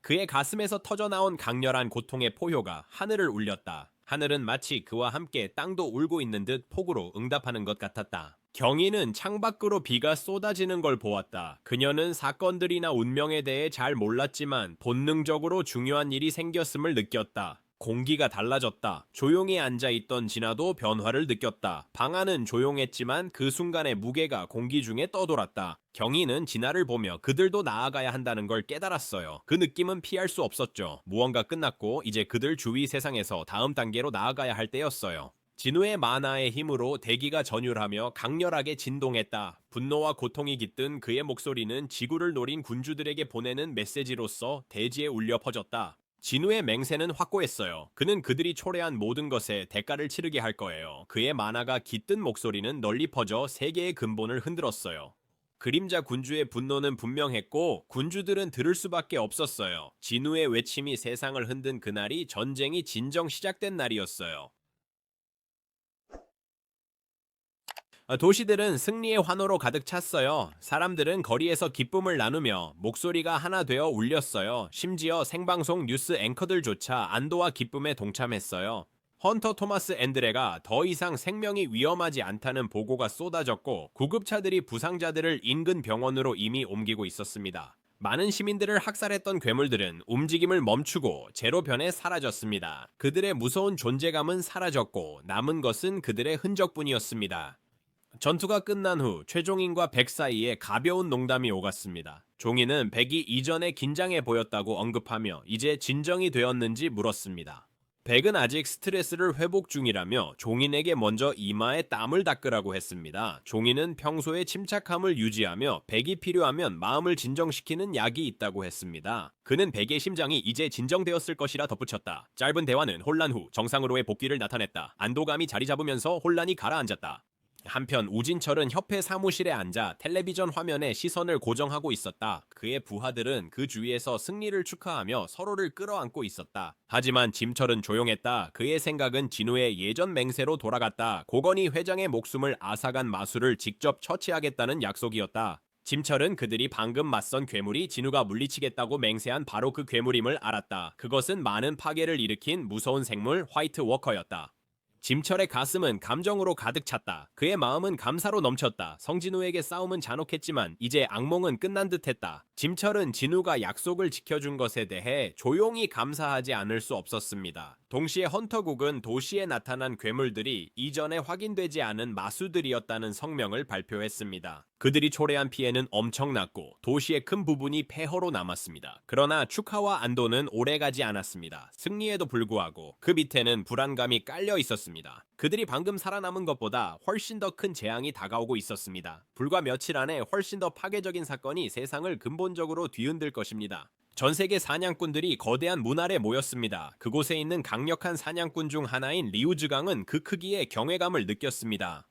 그의 가슴에서 터져나온 강렬한 고통의 포효가 하늘을 울렸다. 하늘은 마치 그와 함께 땅도 울고 있는 듯 폭우로 응답하는 것 같았다. 경희는 창밖으로 비가 쏟아지는 걸 보았다. 그녀는 사건들이나 운명에 대해 잘 몰랐지만 본능적으로 중요한 일이 생겼음을 느꼈다. 공기가 달라졌다. 조용히 앉아있던 진아도 변화를 느꼈다. 방 안은 조용했지만 그 순간의 무게가 공기 중에 떠돌았다. 경희는 진아를 보며 그들도 나아가야 한다는 걸 깨달았어요. 그 느낌은 피할 수 없었죠. 무언가 끝났고 이제 그들 주위 세상에서 다음 단계로 나아가야 할 때였어요. 진우의 만화의 힘으로 대기가 전율하며 강렬하게 진동했다. 분노와 고통이 깃든 그의 목소리는 지구를 노린 군주들에게 보내는 메시지로서 대지에 울려 퍼졌다. 진우의 맹세는 확고했어요. 그는 그들이 초래한 모든 것에 대가를 치르게 할 거예요. 그의 만화가 깃든 목소리는 널리 퍼져 세계의 근본을 흔들었어요. 그림자 군주의 분노는 분명했고 군주들은 들을 수밖에 없었어요. 진우의 외침이 세상을 흔든 그날이 전쟁이 진정 시작된 날이었어요. 도시들은 승리의 환호로 가득 찼어요. 사람들은 거리에서 기쁨을 나누며 목소리가 하나 되어 울렸어요. 심지어 생방송 뉴스 앵커들조차 안도와 기쁨에 동참했어요. 헌터 토마스 앤드레가 더 이상 생명이 위험하지 않다는 보고가 쏟아졌고 구급차들이 부상자들을 인근 병원으로 이미 옮기고 있었습니다. 많은 시민들을 학살했던 괴물들은 움직임을 멈추고 제로변에 사라졌습니다. 그들의 무서운 존재감은 사라졌고 남은 것은 그들의 흔적뿐이었습니다. 전투가 끝난 후 최종인과 백 사이에 가벼운 농담이 오갔습니다. 종인은 백이 이전에 긴장해 보였다고 언급하며 이제 진정이 되었는지 물었습니다. 백은 아직 스트레스를 회복 중이라며 종인에게 먼저 이마에 땀을 닦으라고 했습니다. 종인은 평소의 침착함을 유지하며 백이 필요하면 마음을 진정시키는 약이 있다고 했습니다. 그는 백의 심장이 이제 진정되었을 것이라 덧붙였다. 짧은 대화는 혼란 후 정상으로의 복귀를 나타냈다. 안도감이 자리 잡으면서 혼란이 가라앉았다. 한편 우진철은 협회 사무실에 앉아 텔레비전 화면에 시선을 고정하고 있었다. 그의 부하들은 그 주위에서 승리를 축하하며 서로를 끌어안고 있었다. 하지만 짐철은 조용했다. 그의 생각은 진우의 예전 맹세로 돌아갔다. 고건희 회장의 목숨을 앗아간 마수를 직접 처치하겠다는 약속이었다. 짐철은 그들이 방금 맞선 괴물이 진우가 물리치겠다고 맹세한 바로 그 괴물임을 알았다. 그것은 많은 파괴를 일으킨 무서운 생물 화이트 워커였다. 짐철의 가슴은 감정으로 가득 찼다. 그의 마음은 감사로 넘쳤다. 성진우에게 싸움은 잔혹했지만 이제 악몽은 끝난 듯했다. 짐철은 진우가 약속을 지켜준 것에 대해 조용히 감사하지 않을 수 없었습니다. 동시에 헌터국은 도시에 나타난 괴물들이 이전에 확인되지 않은 마수들이었다는 성명을 발표했습니다. 그들이 초래한 피해는 엄청났고 도시의 큰 부분이 폐허로 남았습니다. 그러나 축하와 안도는 오래가지 않았습니다. 승리에도 불구하고 그 밑에는 불안감이 깔려 있었습니다. 그들이 방금 살아남은 것보다 훨씬 더 큰 재앙이 다가오고 있었습니다. 불과 며칠 안에 훨씬 더 파괴적인 사건이 세상을 근본적으로 뒤흔들 것입니다. 전 세계 사냥꾼들이 거대한 문 아래 모였습니다. 그곳에 있는 강력한 사냥꾼 중 하나인 리우즈강은 그 크기에 경외감을 느꼈습니다.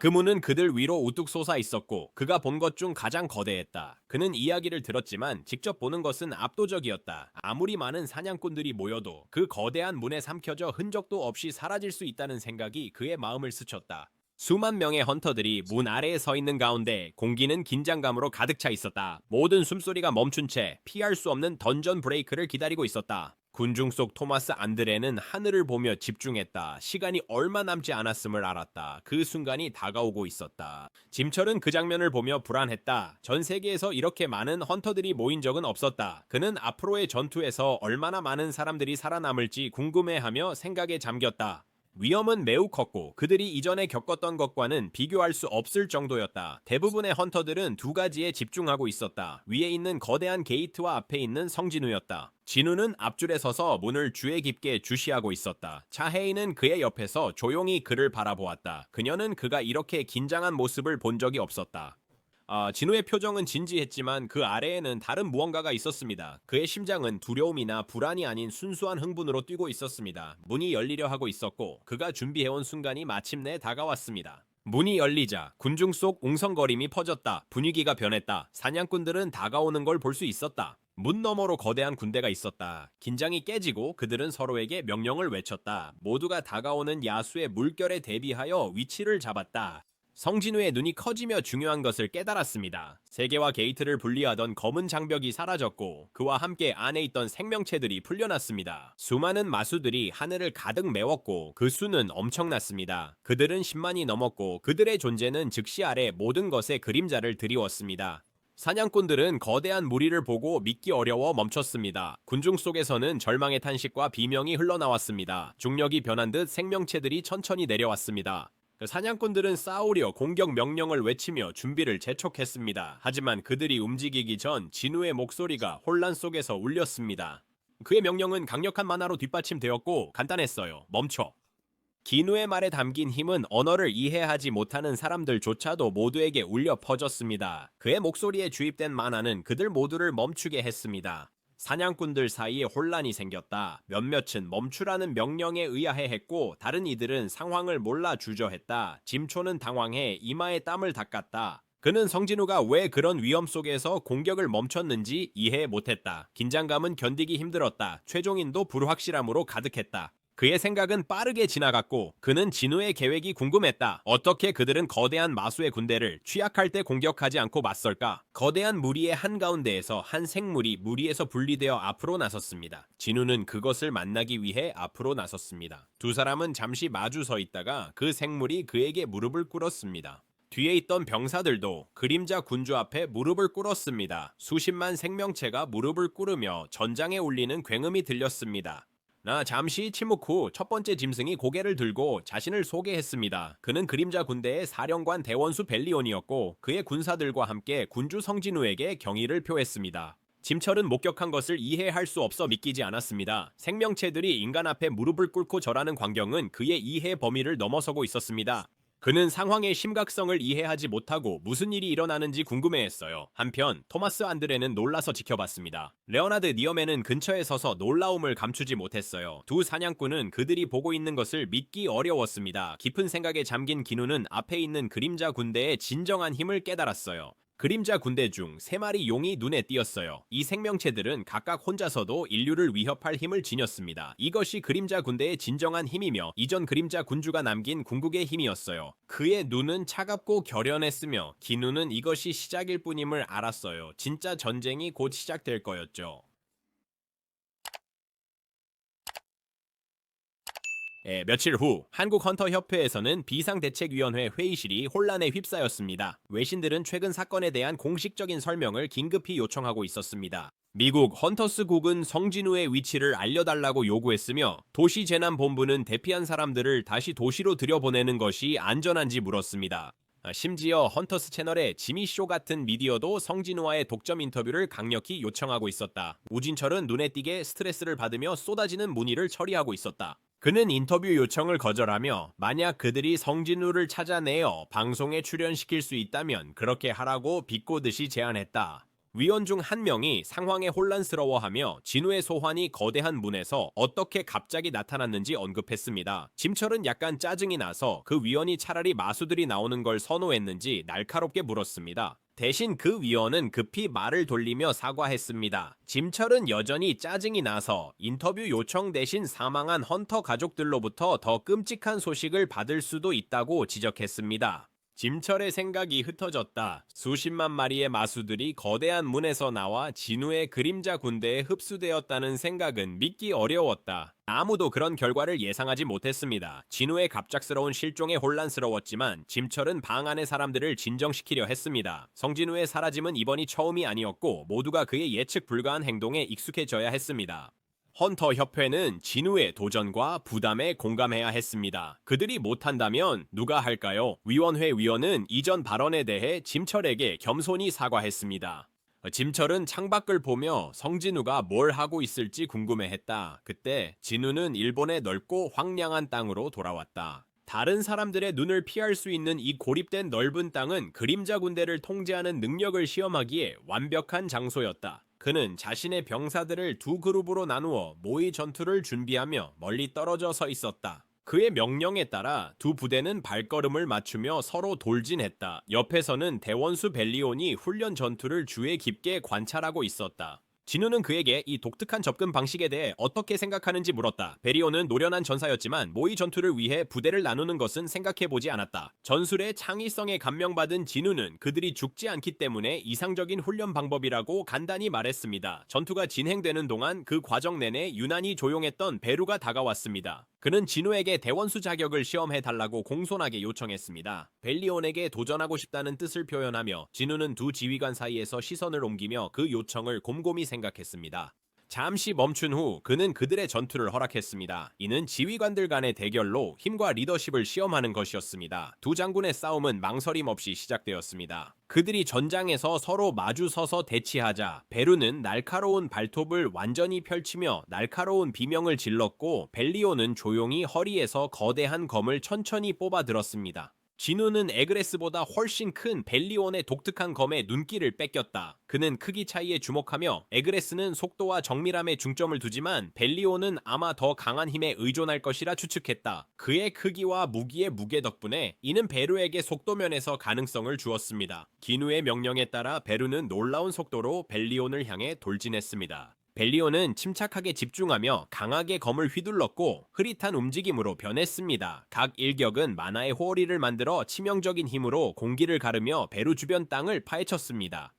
그 문은 그들 위로 우뚝 솟아 있었고 그가 본 것 중 가장 거대했다. 그는 이야기를 들었지만 직접 보는 것은 압도적이었다. 아무리 많은 사냥꾼들이 모여도 그 거대한 문에 삼켜져 흔적도 없이 사라질 수 있다는 생각이 그의 마음을 스쳤다. 수만 명의 헌터들이 문 아래에 서 있는 가운데 공기는 긴장감으로 가득 차 있었다. 모든 숨소리가 멈춘 채 피할 수 없는 던전 브레이크를 기다리고 있었다. 군중 속 토마스 안드레는 하늘을 보며 집중했다. 시간이 얼마 남지 않았음을 알았다. 그 순간이 다가오고 있었다. 짐철은 그 장면을 보며 불안했다. 전 세계에서 이렇게 많은 헌터들이 모인 적은 없었다. 그는 앞으로의 전투에서 얼마나 많은 사람들이 살아남을지 궁금해하며 생각에 잠겼다. 위험은 매우 컸고 그들이 이전에 겪었던 것과는 비교할 수 없을 정도였다. 대부분의 헌터들은 두 가지에 집중하고 있었다. 위에 있는 거대한 게이트와 앞에 있는 성진우였다. 진우는 앞줄에 서서 문을 주의 깊게 주시하고 있었다. 차혜인은 그의 옆에서 조용히 그를 바라보았다. 그녀는 그가 이렇게 긴장한 모습을 본 적이 없었다. 진우의 표정은 진지했지만 그 아래에는 다른 무언가가 있었습니다. 그의 심장은 두려움이나 불안이 아닌 순수한 흥분으로 뛰고 있었습니다. 문이 열리려 하고 있었고 그가 준비해온 순간이 마침내 다가왔습니다. 문이 열리자 군중 속 웅성거림이 퍼졌다. 분위기가 변했다. 사냥꾼들은 다가오는 걸 볼 수 있었다. 문 너머로 거대한 군대가 있었다. 긴장이 깨지고 그들은 서로에게 명령을 외쳤다. 모두가 다가오는 야수의 물결에 대비하여 위치를 잡았다. 성진우의 눈이 커지며 중요한 것을 깨달았습니다. 세계와 게이트를 분리하던 검은 장벽이 사라졌고 그와 함께 안에 있던 생명체들이 풀려났습니다. 수많은 마수들이 하늘을 가득 메웠고 그 수는 엄청났습니다. 그들은 10만이 넘었고 그들의 존재는 즉시 아래 모든 것의 그림자를 드리웠습니다. 사냥꾼들은 거대한 무리를 보고 믿기 어려워 멈췄습니다. 군중 속에서는 절망의 탄식과 비명이 흘러나왔습니다. 중력이 변한 듯 생명체들이 천천히 내려왔습니다. 사냥꾼들은 싸우려 공격 명령을 외치며 준비를 재촉했습니다. 하지만 그들이 움직이기 전 진우의 목소리가 혼란 속에서 울렸습니다. 그의 명령은 강력한 만화로 뒷받침되었고 간단했어요. 멈춰. 기누의 말에 담긴 힘은 언어를 이해하지 못하는 사람들조차도 모두에게 울려 퍼졌습니다. 그의 목소리에 주입된 만화는 그들 모두를 멈추게 했습니다. 사냥꾼들 사이에 혼란이 생겼다. 몇몇은 멈추라는 명령에 의아해했고 다른 이들은 상황을 몰라 주저했다. 짐초는 당황해 이마에 땀을 닦았다. 그는 성진우가 왜 그런 위험 속에서 공격을 멈췄는지 이해 못했다. 긴장감은 견디기 힘들었다. 최종인도 불확실함으로 가득했다. 그의 생각은 빠르게 지나갔고 그는 진우의 계획이 궁금했다. 어떻게 그들은 거대한 마수의 군대를 취약할 때 공격하지 않고 맞설까? 거대한 무리의 한가운데에서 한 생물이 무리에서 분리되어 앞으로 나섰습니다. 진우는 그것을 만나기 위해 앞으로 나섰습니다. 두 사람은 잠시 마주 서 있다가 그 생물이 그에게 무릎을 꿇었습니다. 뒤에 있던 병사들도 그림자 군주 앞에 무릎을 꿇었습니다. 수십만 생명체가 무릎을 꿇으며 전장에 울리는 굉음이 들렸습니다. 잠시 침묵 후 첫 번째 짐승이 고개를 들고 자신을 소개했습니다. 그는 그림자 군대의 사령관 대원수 벨리온이었고 그의 군사들과 함께 군주 성진우에게 경의를 표했습니다. 짐철은 목격한 것을 이해할 수 없어 믿기지 않았습니다. 생명체들이 인간 앞에 무릎을 꿇고 절하는 광경은 그의 이해 범위를 넘어서고 있었습니다. 그는 상황의 심각성을 이해하지 못하고 무슨 일이 일어나는지 궁금해했어요. 한편 토마스 안드레는 놀라서 지켜봤습니다. 레오나드 니어맨은 근처에 서서 놀라움을 감추지 못했어요. 두 사냥꾼은 그들이 보고 있는 것을 믿기 어려웠습니다. 깊은 생각에 잠긴 기누는 앞에 있는 그림자 군대의 진정한 힘을 깨달았어요. 그림자 군대 중 3마리 용이 눈에 띄었어요. 이 생명체들은 각각 혼자서도 인류를 위협할 힘을 지녔습니다. 이것이 그림자 군대의 진정한 힘이며 이전 그림자 군주가 남긴 궁극의 힘이었어요. 그의 눈은 차갑고 결연했으며 기누는 이것이 시작일 뿐임을 알았어요. 진짜 전쟁이 곧 시작될 거였죠. 며칠 후 한국헌터협회에서는 비상대책위원회 회의실이 혼란에 휩싸였습니다. 외신들은 최근 사건에 대한 공식적인 설명을 긴급히 요청하고 있었습니다. 미국 헌터스국은 성진우의 위치를 알려달라고 요구했으며 도시재난본부는 대피한 사람들을 다시 도시로 들여보내는 것이 안전한지 물었습니다. 심지어 헌터스 채널의 지미쇼 같은 미디어도 성진우와의 독점 인터뷰를 강력히 요청하고 있었다. 우진철은 눈에 띄게 스트레스를 받으며 쏟아지는 문의를 처리하고 있었다. 그는 인터뷰 요청을 거절하며 만약 그들이 성진우를 찾아내어 방송에 출연시킬 수 있다면 그렇게 하라고 비꼬듯이 제안했다. 위원 중 한 명이 상황에 혼란스러워하며 진우의 소환이 거대한 문에서 어떻게 갑자기 나타났는지 언급했습니다. 짐철은 약간 짜증이 나서 그 위원이 차라리 마수들이 나오는 걸 선호했는지 날카롭게 물었습니다. 대신 그 위원은 급히 말을 돌리며 사과했습니다. 짐철은 여전히 짜증이 나서 인터뷰 요청 대신 사망한 헌터 가족들로부터 더 끔찍한 소식을 받을 수도 있다고 지적했습니다. 짐철의 생각이 흩어졌다. 수십만 마리의 마수들이 거대한 문에서 나와 진우의 그림자 군대에 흡수되었다는 생각은 믿기 어려웠다. 아무도 그런 결과를 예상하지 못했습니다. 진우의 갑작스러운 실종에 혼란스러웠지만 짐철은 방 안의 사람들을 진정시키려 했습니다. 성진우의 사라짐은 이번이 처음이 아니었고 모두가 그의 예측 불가한 행동에 익숙해져야 했습니다. 헌터 협회는 진우의 도전과 부담에 공감해야 했습니다. 그들이 못한다면 누가 할까요? 위원회 위원은 이전 발언에 대해 짐철에게 겸손히 사과했습니다. 짐철은 창밖을 보며 성진우가 뭘 하고 있을지 궁금해했다. 그때 진우는 일본의 넓고 황량한 땅으로 돌아왔다. 다른 사람들의 눈을 피할 수 있는 이 고립된 넓은 땅은 그림자 군대를 통제하는 능력을 시험하기에 완벽한 장소였다. 그는 자신의 병사들을 두 그룹으로 나누어 모의 전투를 준비하며 멀리 떨어져 서 있었다. 그의 명령에 따라 두 부대는 발걸음을 맞추며 서로 돌진했다. 옆에서는 대원수 벨리온이 훈련 전투를 주의 깊게 관찰하고 있었다. 진우는 그에게 이 독특한 접근 방식에 대해 어떻게 생각하는지 물었다. 베리온은 노련한 전사였지만 모의 전투를 위해 부대를 나누는 것은 생각해보지 않았다. 전술의 창의성에 감명받은 진우는 그들이 죽지 않기 때문에 이상적인 훈련 방법이라고 간단히 말했습니다. 전투가 진행되는 동안 그 과정 내내 유난히 조용했던 베루가 다가왔습니다. 그는 진우에게 대원수 자격을 시험해달라고 공손하게 요청했습니다. 벨리온에게 도전하고 싶다는 뜻을 표현하며 진우는 두 지휘관 사이에서 시선을 옮기며 그 요청을 곰곰이 생각했습니다. 잠시 멈춘 후 그는 그들의 전투를 허락했습니다. 이는 지휘관들 간의 대결로 힘과 리더십을 시험하는 것이었습니다. 두 장군의 싸움은 망설임 없이 시작되었습니다. 그들이 전장에서 서로 마주 서서 대치하자 베루는 날카로운 발톱을 완전히 펼치며 날카로운 비명을 질렀고 벨리온은 조용히 허리에서 거대한 검을 천천히 뽑아들었습니다. 진우는 에그레스보다 훨씬 큰 벨리온의 독특한 검에 눈길을 뺏겼다. 그는 크기 차이에 주목하며 에그레스는 속도와 정밀함에 중점을 두지만 벨리온은 아마 더 강한 힘에 의존할 것이라 추측했다. 그의 크기와 무기의 무게 덕분에 이는 베루에게 속도면에서 가능성을 주었습니다. 기누의 명령에 따라 베루는 놀라운 속도로 벨리온을 향해 돌진했습니다. 벨리온은 침착하게 집중하며 강하게 검을 휘둘렀고 흐릿한 움직임으로 변했습니다. 각 일격은 만화의 호어리를 만들어 치명적인 힘으로 공기를 가르며 베루 주변 땅을 파헤쳤습니다.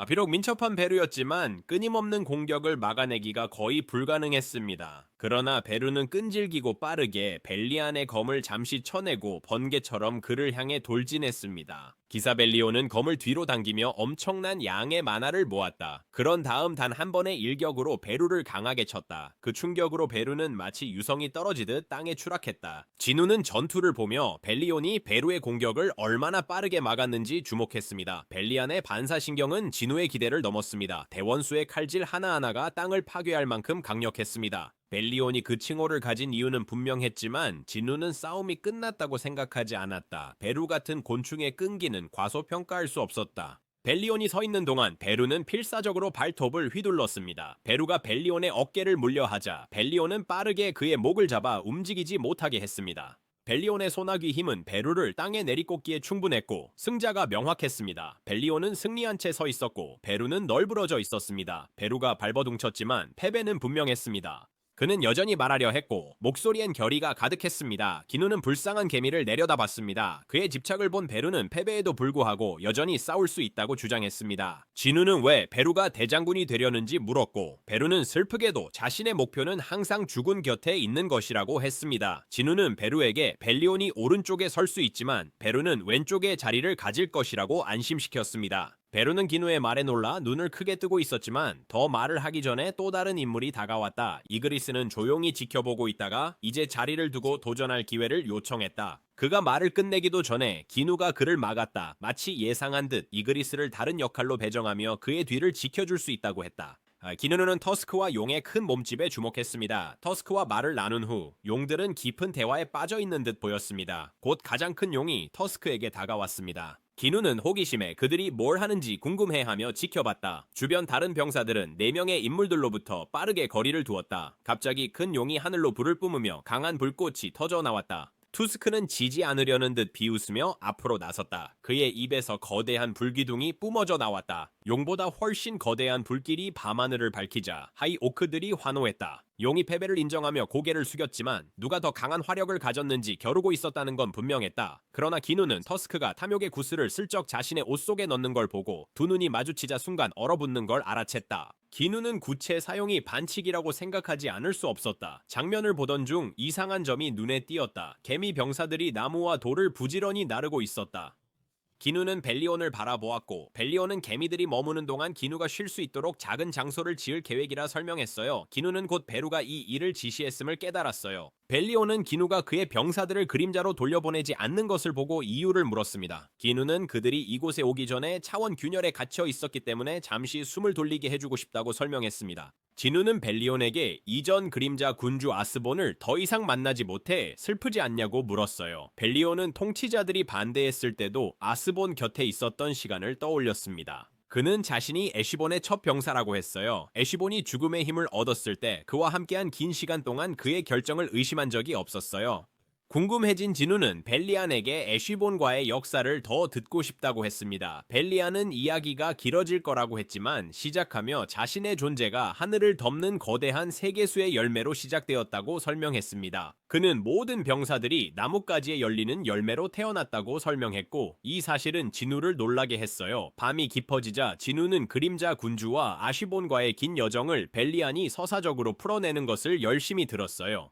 비록 민첩한 베루였지만 끊임없는 공격을 막아내기가 거의 불가능했습니다. 그러나 베루는 끈질기고 빠르게 벨리안의 검을 잠시 쳐내고 번개처럼 그를 향해 돌진했습니다. 기사 벨리온은 검을 뒤로 당기며 엄청난 양의 만화를 모았다. 그런 다음 단 한 번의 일격으로 베루를 강하게 쳤다. 그 충격으로 베루는 마치 유성이 떨어지듯 땅에 추락했다. 진우는 전투를 보며 벨리온이 베루의 공격을 얼마나 빠르게 막았는지 주목했습니다. 벨리안의 반사신경은 진우의 기대를 넘었습니다. 대원수의 칼질 하나하나가 땅을 파괴할 만큼 강력했습니다. 벨리온이 그 칭호를 가진 이유는 분명했지만 진우는 싸움이 끝났다고 생각하지 않았다. 베루 같은 곤충의 끈기는 과소평가할 수 없었다. 벨리온이 서 있는 동안 베루는 필사적으로 발톱을 휘둘렀습니다. 베루가 벨리온의 어깨를 물려하자 벨리온은 빠르게 그의 목을 잡아 움직이지 못하게 했습니다. 벨리온의 소나귀 힘은 베루를 땅에 내리꽂기에 충분했고 승자가 명확했습니다. 벨리온은 승리한 채 서 있었고 베루는 널브러져 있었습니다. 베루가 발버둥쳤지만 패배는 분명했습니다. 그는 여전히 말하려 했고 목소리엔 결의가 가득했습니다. 기누는 불쌍한 개미를 내려다봤습니다. 그의 집착을 본 베루는 패배에도 불구하고 여전히 싸울 수 있다고 주장했습니다. 진우는 왜 베루가 대장군이 되려는지 물었고 베루는 슬프게도 자신의 목표는 항상 죽은 곁에 있는 것이라고 했습니다. 진우는 베루에게 벨리온이 오른쪽에 설 수 있지만 베루는 왼쪽에 자리를 가질 것이라고 안심시켰습니다. 베루는 기누의 말에 놀라 눈을 크게 뜨고 있었지만 더 말을 하기 전에 또 다른 인물이 다가왔다. 이그리스는 조용히 지켜보고 있다가 이제 자리를 두고 도전할 기회를 요청했다. 그가 말을 끝내기도 전에 기누가 그를 막았다. 마치 예상한 듯 이그리스를 다른 역할로 배정하며 그의 뒤를 지켜줄 수 있다고 했다. 기누는 터스크와 용의 큰 몸집에 주목했습니다. 터스크와 말을 나눈 후 용들은 깊은 대화에 빠져있는 듯 보였습니다. 곧 가장 큰 용이 터스크에게 다가왔습니다. 기누는 호기심에 그들이 뭘 하는지 궁금해하며 지켜봤다. 주변 다른 병사들은 4명의 인물들로부터 빠르게 거리를 두었다. 갑자기 큰 용이 하늘로 불을 뿜으며 강한 불꽃이 터져 나왔다. 투스크는 지지 않으려는 듯 비웃으며 앞으로 나섰다. 그의 입에서 거대한 불기둥이 뿜어져 나왔다. 용보다 훨씬 거대한 불길이 밤하늘을 밝히자 하이오크들이 환호했다. 용이 패배를 인정하며 고개를 숙였지만 누가 더 강한 화력을 가졌는지 겨루고 있었다는 건 분명했다. 그러나 기누는 터스크가 탐욕의 구슬을 슬쩍 자신의 옷 속에 넣는 걸 보고 두 눈이 마주치자 순간 얼어붙는 걸 알아챘다. 기누는 구체 사용이 반칙이라고 생각하지 않을 수 없었다. 장면을 보던 중 이상한 점이 눈에 띄었다. 개미 병사들이 나무와 돌을 부지런히 나르고 있었다. 기누는 벨리온을 바라보았고 벨리온은 개미들이 머무는 동안 기누가 쉴 수 있도록 작은 장소를 지을 계획이라 설명했어요. 기누는 곧 베루가 이 일을 지시했음을 깨달았어요. 벨리온은 기누가 그의 병사들을 그림자로 돌려보내지 않는 것을 보고 이유를 물었습니다. 기누는 그들이 이곳에 오기 전에 차원 균열에 갇혀 있었기 때문에 잠시 숨을 돌리게 해주고 싶다고 설명했습니다. 진우는 벨리온에게 이전 그림자 군주 아스본을 더 이상 만나지 못해 슬프지 않냐고 물었어요. 벨리온은 통치자들이 반대했을 때도 아스본 곁에 있었던 시간을 떠올렸습니다. 그는 자신이 애쉬본의 첫 병사라고 했어요. 애쉬본이 죽음의 힘을 얻었을 때 그와 함께한 긴 시간 동안 그의 결정을 의심한 적이 없었어요. 궁금해진 진우는 벨리안에게 애쉬본과의 역사를 더 듣고 싶다고 했습니다. 벨리안은 이야기가 길어질 거라고 했지만 시작하며 자신의 존재가 하늘을 덮는 거대한 세계수의 열매로 시작되었다고 설명했습니다. 그는 모든 병사들이 나뭇가지에 열리는 열매로 태어났다고 설명했고 이 사실은 진우를 놀라게 했어요. 밤이 깊어지자 진우는 그림자 군주와 아쉬본과의 긴 여정을 벨리안이 서사적으로 풀어내는 것을 열심히 들었어요.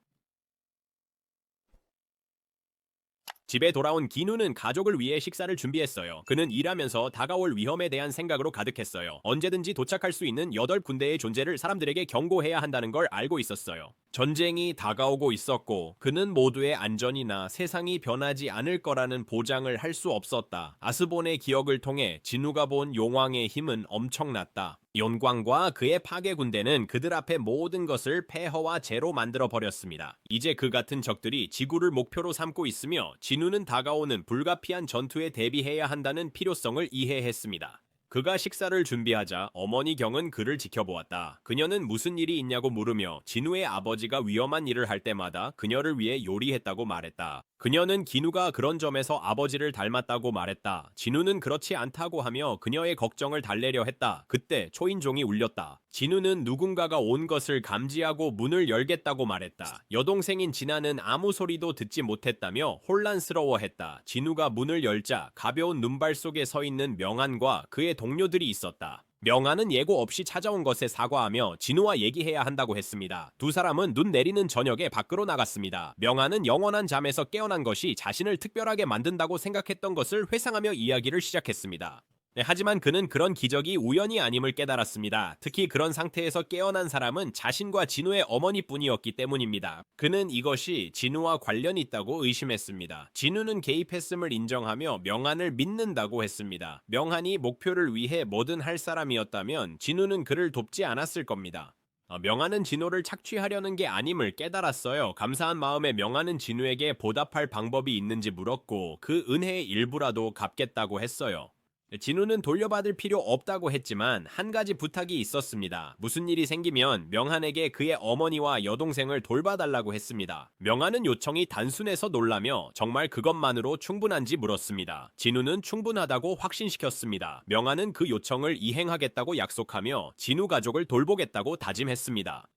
집에 돌아온 기누는 가족을 위해 식사를 준비했어요. 그는 일하면서 다가올 위험에 대한 생각으로 가득했어요. 언제든지 도착할 수 있는 8군데의 존재를 사람들에게 경고해야 한다는 걸 알고 있었어요. 전쟁이 다가오고 있었고 그는 모두의 안전이나 세상이 변하지 않을 거라는 보장을 할 수 없었다. 아스본의 기억을 통해 진우가 본 용왕의 힘은 엄청났다. 연광과 그의 파괴 군대는 그들 앞에 모든 것을 폐허와 재로 만들어 버렸습니다. 이제 그 같은 적들이 지구를 목표로 삼고 있으며 진우는 다가오는 불가피한 전투에 대비해야 한다는 필요성을 이해했습니다. 그가 식사를 준비하자 어머니 경은 그를 지켜보았다. 그녀는 무슨 일이 있냐고 물으며 진우의 아버지가 위험한 일을 할 때마다 그녀를 위해 요리했다고 말했다. 그녀는 기누가 그런 점에서 아버지를 닮았다고 말했다. 진우는 그렇지 않다고 하며 그녀의 걱정을 달래려 했다. 그때 초인종이 울렸다. 진우는 누군가가 온 것을 감지하고 문을 열겠다고 말했다. 여동생인 진아는 아무 소리도 듣지 못했다며 혼란스러워했다. 진우가 문을 열자 가벼운 눈발 속에 서 있는 명한과 그의 동료들이 있었다. 명한은 예고 없이 찾아온 것에 사과하며 진우와 얘기해야 한다고 했습니다. 두 사람은 눈 내리는 저녁에 밖으로 나갔습니다. 명한은 영원한 잠에서 깨어난 것이 자신을 특별하게 만든다고 생각했던 것을 회상하며 이야기를 시작했습니다. 하지만 그는 그런 기적이 우연이 아님을 깨달았습니다. 특히 그런 상태에서 깨어난 사람은 자신과 진우의 어머니뿐이었기 때문입니다. 그는 이것이 진우와 관련이 있다고 의심했습니다. 진우는 개입했음을 인정하며 명한을 믿는다고 했습니다. 명한이 목표를 위해 뭐든 할 사람이었다면 진우는 그를 돕지 않았을 겁니다. 명한은 진우를 착취하려는 게 아님을 깨달았어요. 감사한 마음에 명한은 진우에게 보답할 방법이 있는지 물었고 그 은혜의 일부라도 갚겠다고 했어요. 진우는 돌려받을 필요 없다고 했지만 한 가지 부탁이 있었습니다. 무슨 일이 생기면 명한에게 그의 어머니와 여동생을 돌봐달라고 했습니다. 명한은 요청이 단순해서 놀라며 정말 그것만으로 충분한지 물었습니다. 진우는 충분하다고 확신시켰습니다. 명한은 그 요청을 이행하겠다고 약속하며 진우 가족을 돌보겠다고 다짐했습니다.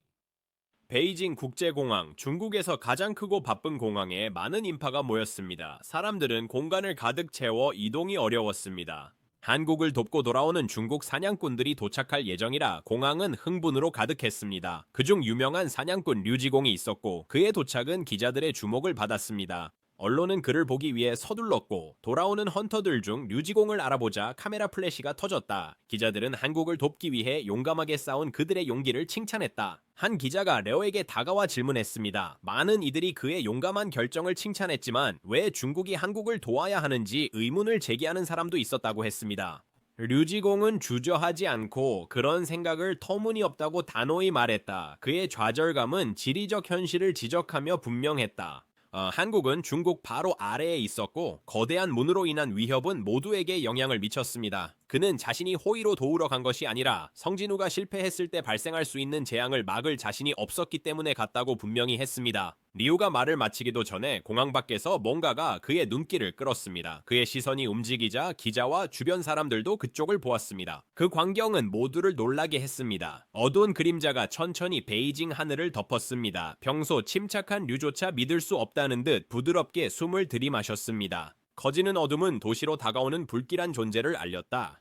베이징 국제공항, 중국에서 가장 크고 바쁜 공항에 많은 인파가 모였습니다. 사람들은 공간을 가득 채워 이동이 어려웠습니다. 한국을 돕고 돌아오는 중국 사냥꾼들이 도착할 예정이라 공항은 흥분으로 가득했습니다. 그중 유명한 사냥꾼 류지공이 있었고 그의 도착은 기자들의 주목을 받았습니다. 언론은 그를 보기 위해 서둘렀고 돌아오는 헌터들 중 류지공을 알아보자 카메라 플래시가 터졌다. 기자들은 한국을 돕기 위해 용감하게 싸운 그들의 용기를 칭찬했다. 한 기자가 레오에게 다가와 질문했습니다. 많은 이들이 그의 용감한 결정을 칭찬했지만 왜 중국이 한국을 도와야 하는지 의문을 제기하는 사람도 있었다고 했습니다. 류지공은 주저하지 않고 그런 생각을 터무니없다고 단호히 말했다. 그의 좌절감은 지리적 현실을 지적하며 분명했다. 한국은 중국 바로 아래에 있었고 거대한 문으로 인한 위협은 모두에게 영향을 미쳤습니다. 그는 자신이 호의로 도우러 간 것이 아니라 성진우가 실패했을 때 발생할 수 있는 재앙을 막을 자신이 없었기 때문에 갔다고 분명히 했습니다. 리우가 말을 마치기도 전에 공항 밖에서 뭔가가 그의 눈길을 끌었습니다. 그의 시선이 움직이자 기자와 주변 사람들도 그쪽을 보았습니다. 그 광경은 모두를 놀라게 했습니다. 어두운 그림자가 천천히 베이징 하늘을 덮었습니다. 평소 침착한 류조차 믿을 수 없다는 듯 부드럽게 숨을 들이마셨습니다. 커지는 어둠은 도시로 다가오는 불길한 존재를 알렸다.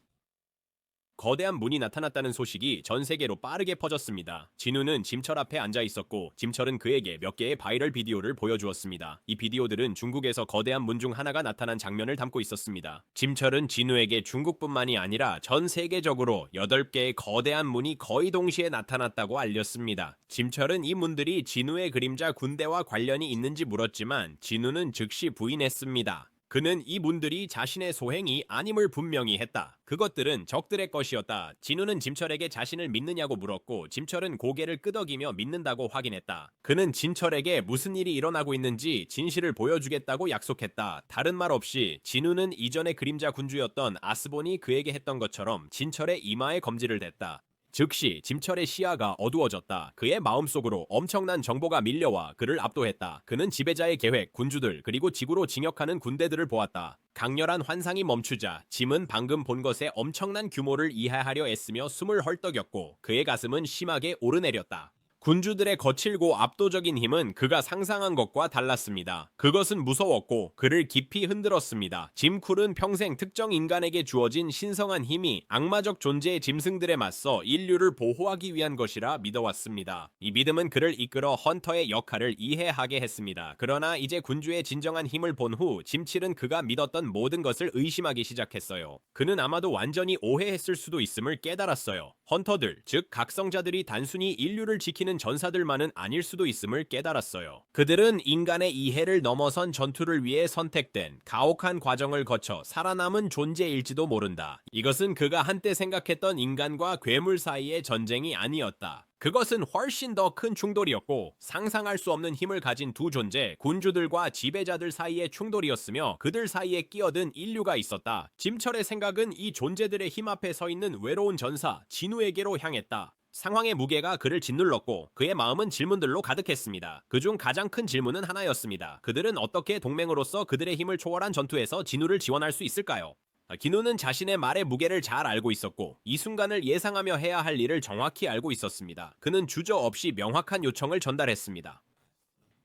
거대한 문이 나타났다는 소식이 전 세계로 빠르게 퍼졌습니다. 진우는 짐철 앞에 앉아 있었고 짐철은 그에게 몇 개의 바이럴 비디오를 보여주었습니다. 이 비디오들은 중국에서 거대한 문 중 하나가 나타난 장면을 담고 있었습니다. 짐철은 진우에게 중국뿐만이 아니라 전 세계적으로 8개의 거대한 문이 거의 동시에 나타났다고 알렸습니다. 짐철은 이 문들이 진우의 그림자 군대와 관련이 있는지 물었지만 진우는 즉시 부인했습니다. 그는 이 문들이 자신의 소행이 아님을 분명히 했다. 그것들은 적들의 것이었다. 진우는 짐철에게 자신을 믿느냐고 물었고 짐철은 고개를 끄덕이며 믿는다고 확인했다. 그는 진철에게 무슨 일이 일어나고 있는지 진실을 보여주겠다고 약속했다. 다른 말 없이 진우는 이전의 그림자 군주였던 아스본이 그에게 했던 것처럼 진철의 이마에 검지를 댔다. 즉시 짐철의 시야가 어두워졌다. 그의 마음속으로 엄청난 정보가 밀려와 그를 압도했다. 그는 지배자의 계획, 군주들, 그리고 지구로 진격하는 군대들을 보았다. 강렬한 환상이 멈추자 짐은 방금 본 것의 엄청난 규모를 이해하려 애쓰며 숨을 헐떡였고 그의 가슴은 심하게 오르내렸다. 군주들의 거칠고 압도적인 힘은 그가 상상한 것과 달랐습니다. 그것은 무서웠고 그를 깊이 흔들었습니다. 짐쿨은 평생 특정 인간에게 주어진 신성한 힘이 악마적 존재의 짐승들에 맞서 인류를 보호하기 위한 것이라 믿어왔습니다. 이 믿음은 그를 이끌어 헌터의 역할을 이해하게 했습니다. 그러나 이제 군주의 진정한 힘을 본 후 짐칠은 그가 믿었던 모든 것을 의심하기 시작했어요. 그는 아마도 완전히 오해했을 수도 있음을 깨달았어요. 헌터들, 즉 각성자들이 단순히 인류를 지키는 전사들만은 아닐 수도 있음을 깨달았어요. 그들은 인간의 이해를 넘어선 전투를 위해 선택된 가혹한 과정을 거쳐 살아남은 존재일지도 모른다. 이것은 그가 한때 생각했던 인간과 괴물 사이의 전쟁이 아니었다. 그것은 훨씬 더 큰 충돌이었고 상상할 수 없는 힘을 가진 두 존재, 군주들과 지배자들 사이의 충돌이었으며 그들 사이에 끼어든 인류가 있었다. 짐철의 생각은 이 존재들의 힘 앞에 서 있는 외로운 전사, 진우에게로 향했다. 상황의 무게가 그를 짓눌렀고 그의 마음은 질문들로 가득했습니다. 그중 가장 큰 질문은 하나였습니다. 그들은 어떻게 동맹으로서 그들의 힘을 초월한 전투에서 진우를 지원할 수 있을까요? 기누는 자신의 말의 무게를 잘 알고 있었고 이 순간을 예상하며 해야 할 일을 정확히 알고 있었습니다. 그는 주저없이 명확한 요청을 전달했습니다.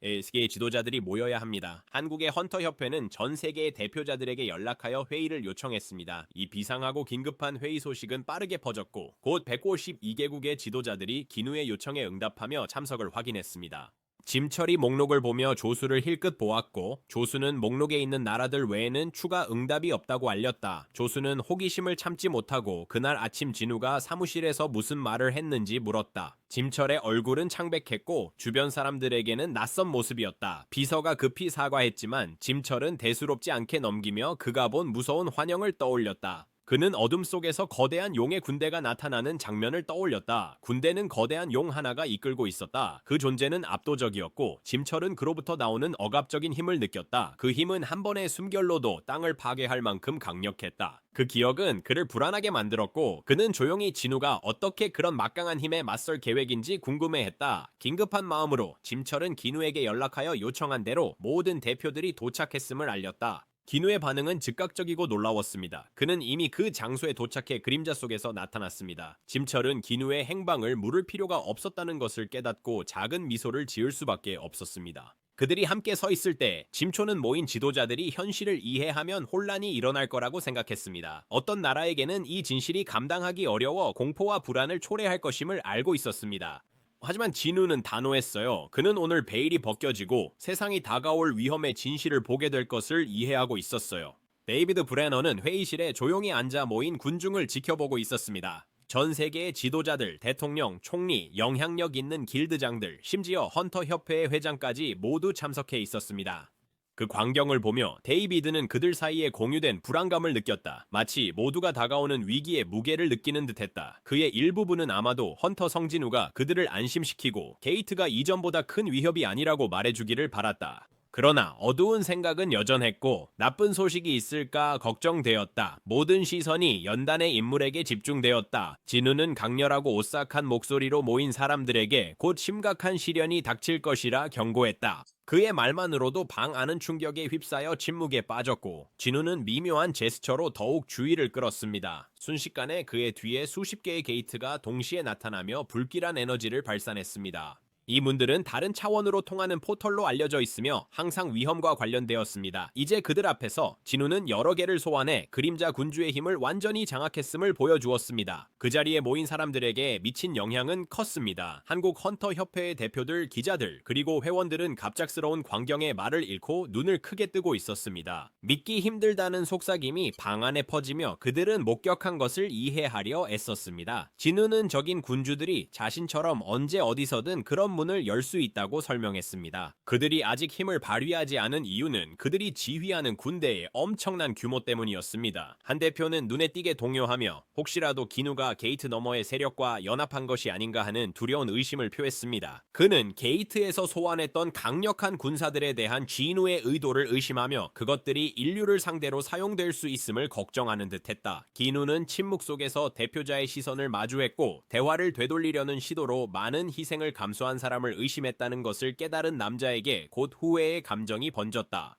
세계의 지도자들이 모여야 합니다. 한국의 헌터협회는 전 세계의 대표자들에게 연락하여 회의를 요청했습니다. 이 비상하고 긴급한 회의 소식은 빠르게 퍼졌고 곧 152개국의 지도자들이 기누의 요청에 응답하며 참석을 확인했습니다. 짐철이 목록을 보며 조수를 힐끗 보았고 조수는 목록에 있는 나라들 외에는 추가 응답이 없다고 알렸다. 조수는 호기심을 참지 못하고 그날 아침 진우가 사무실에서 무슨 말을 했는지 물었다. 짐철의 얼굴은 창백했고 주변 사람들에게는 낯선 모습이었다. 비서가 급히 사과했지만 짐철은 대수롭지 않게 넘기며 그가 본 무서운 환영을 떠올렸다. 그는 어둠 속에서 거대한 용의 군대가 나타나는 장면을 떠올렸다. 군대는 거대한 용 하나가 이끌고 있었다. 그 존재는 압도적이었고 짐철은 그로부터 나오는 억압적인 힘을 느꼈다. 그 힘은 한 번의 숨결로도 땅을 파괴할 만큼 강력했다. 그 기억은 그를 불안하게 만들었고 그는 조용히 진우가 어떻게 그런 막강한 힘에 맞설 계획인지 궁금해했다. 긴급한 마음으로 짐철은 기누에게 연락하여 요청한 대로 모든 대표들이 도착했음을 알렸다. 기누의 반응은 즉각적이고 놀라웠습니다. 그는 이미 그 장소에 도착해 그림자 속에서 나타났습니다. 짐철은 기누의 행방을 물을 필요가 없었다는 것을 깨닫고 작은 미소를 지을 수밖에 없었습니다. 그들이 함께 서 있을 때 짐초는 모인 지도자들이 현실을 이해하면 혼란이 일어날 거라고 생각했습니다. 어떤 나라에게는 이 진실이 감당하기 어려워 공포와 불안을 초래할 것임을 알고 있었습니다. 하지만 진우는 단호했어요. 그는 오늘 베일이 벗겨지고 세상이 다가올 위험의 진실을 보게 될 것을 이해하고 있었어요. 데이비드 브레너는 회의실에 조용히 앉아 모인 군중을 지켜보고 있었습니다. 전 세계의 지도자들, 대통령, 총리, 영향력 있는 길드장들, 심지어 헌터협회의 회장까지 모두 참석해 있었습니다. 그 광경을 보며 데이비드는 그들 사이에 공유된 불안감을 느꼈다. 마치 모두가 다가오는 위기의 무게를 느끼는 듯했다. 그의 일부분은 아마도 헌터 성진우가 그들을 안심시키고 게이트가 이전보다 큰 위협이 아니라고 말해주기를 바랐다. 그러나 어두운 생각은 여전했고 나쁜 소식이 있을까 걱정되었다. 모든 시선이 연단의 인물에게 집중되었다. 진우는 강렬하고 오싹한 목소리로 모인 사람들에게 곧 심각한 시련이 닥칠 것이라 경고했다. 그의 말만으로도 방 안은 충격에 휩싸여 침묵에 빠졌고 진우는 미묘한 제스처로 더욱 주의를 끌었습니다. 순식간에 그의 뒤에 수십 개의 게이트가 동시에 나타나며 불길한 에너지를 발산했습니다. 이 문들은 다른 차원으로 통하는 포털로 알려져 있으며 항상 위험과 관련되었습니다. 이제 그들 앞에서 진우는 여러 개를 소환해 그림자 군주의 힘을 완전히 장악했음을 보여주었습니다. 그 자리에 모인 사람들에게 미친 영향은 컸습니다. 한국 헌터 협회의 대표들, 기자들, 그리고 회원들은 갑작스러운 광경에 말을 잃고 눈을 크게 뜨고 있었습니다. 믿기 힘들다는 속삭임이 방 안에 퍼지며 그들은 목격한 것을 이해하려 애썼습니다. 진우는 적인 군주들이 자신처럼 언제 어디서든 그런 문을 열 수 있다고 설명했습니다. 그들이 아직 힘을 발휘하지 않은 이유는 그들이 지휘하는 군대의 엄청난 규모 때문이었습니다. 한 대표는 눈에 띄게 동요하며 혹시라도 기누가 게이트 너머의 세력과 연합한 것이 아닌가 하는 두려운 의심을 표했습니다. 그는 게이트에서 소환했던 강력한 군사들에 대한 진우의 의도를 의심하며 그것들이 인류를 상대로 사용될 수 있음을 걱정하는 듯했다. 기누는 침묵 속에서 대표자의 시선을 마주했고 대화를 되돌리려는 시도로 많은 희생을 감수한 사람을 의심했다는 것을 깨달은 남자에게 곧 후회의 감정이 번졌다.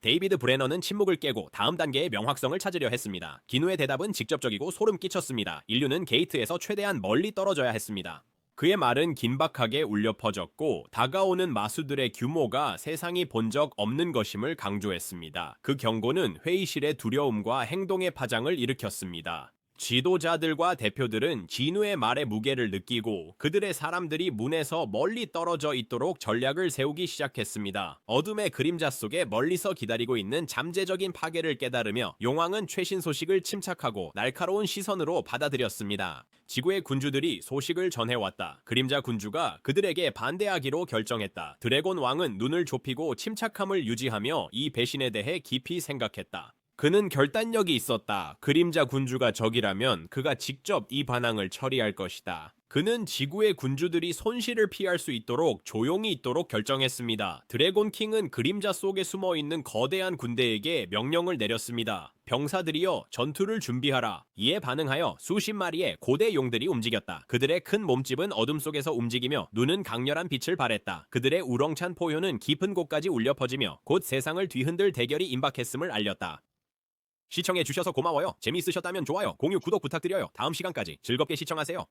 데이비드 브레너는 침묵을 깨고 다음 단계의 명확성을 찾으려 했습니다. 기누의 대답은 직접적이고 소름 끼쳤습니다. 인류는 게이트에서 최대한 멀리 떨어져야 했습니다. 그의 말은 긴박하게 울려 퍼졌고 다가오는 마수들의 규모가 세상이 본 적 없는 것임을 강조했습니다. 그 경고는 회의실의 두려움과 행동의 파장을 일으켰습니다. 지도자들과 대표들은 진우의 말의 무게를 느끼고 그들의 사람들이 문에서 멀리 떨어져 있도록 전략을 세우기 시작했습니다. 어둠의 그림자 속에 멀리서 기다리고 있는 잠재적인 파괴를 깨달으며 용왕은 최신 소식을 침착하고 날카로운 시선으로 받아들였습니다. 지구의 군주들이 소식을 전해왔다. 그림자 군주가 그들에게 반대하기로 결정했다. 드래곤 왕은 눈을 좁히고 침착함을 유지하며 이 배신에 대해 깊이 생각했다. 그는 결단력이 있었다. 그림자 군주가 적이라면 그가 직접 이 반항을 처리할 것이다. 그는 지구의 군주들이 손실을 피할 수 있도록 조용히 있도록 결정했습니다. 드래곤 킹은 그림자 속에 숨어있는 거대한 군대에게 명령을 내렸습니다. 병사들이여 전투를 준비하라. 이에 반응하여 수십 마리의 고대 용들이 움직였다. 그들의 큰 몸집은 어둠 속에서 움직이며 눈은 강렬한 빛을 발했다. 그들의 우렁찬 포효는 깊은 곳까지 울려 퍼지며 곧 세상을 뒤흔들 대결이 임박했음을 알렸다. 시청해주셔서 고마워요. 재미있으셨다면 좋아요, 공유, 구독 부탁드려요. 다음 시간까지 즐겁게 시청하세요.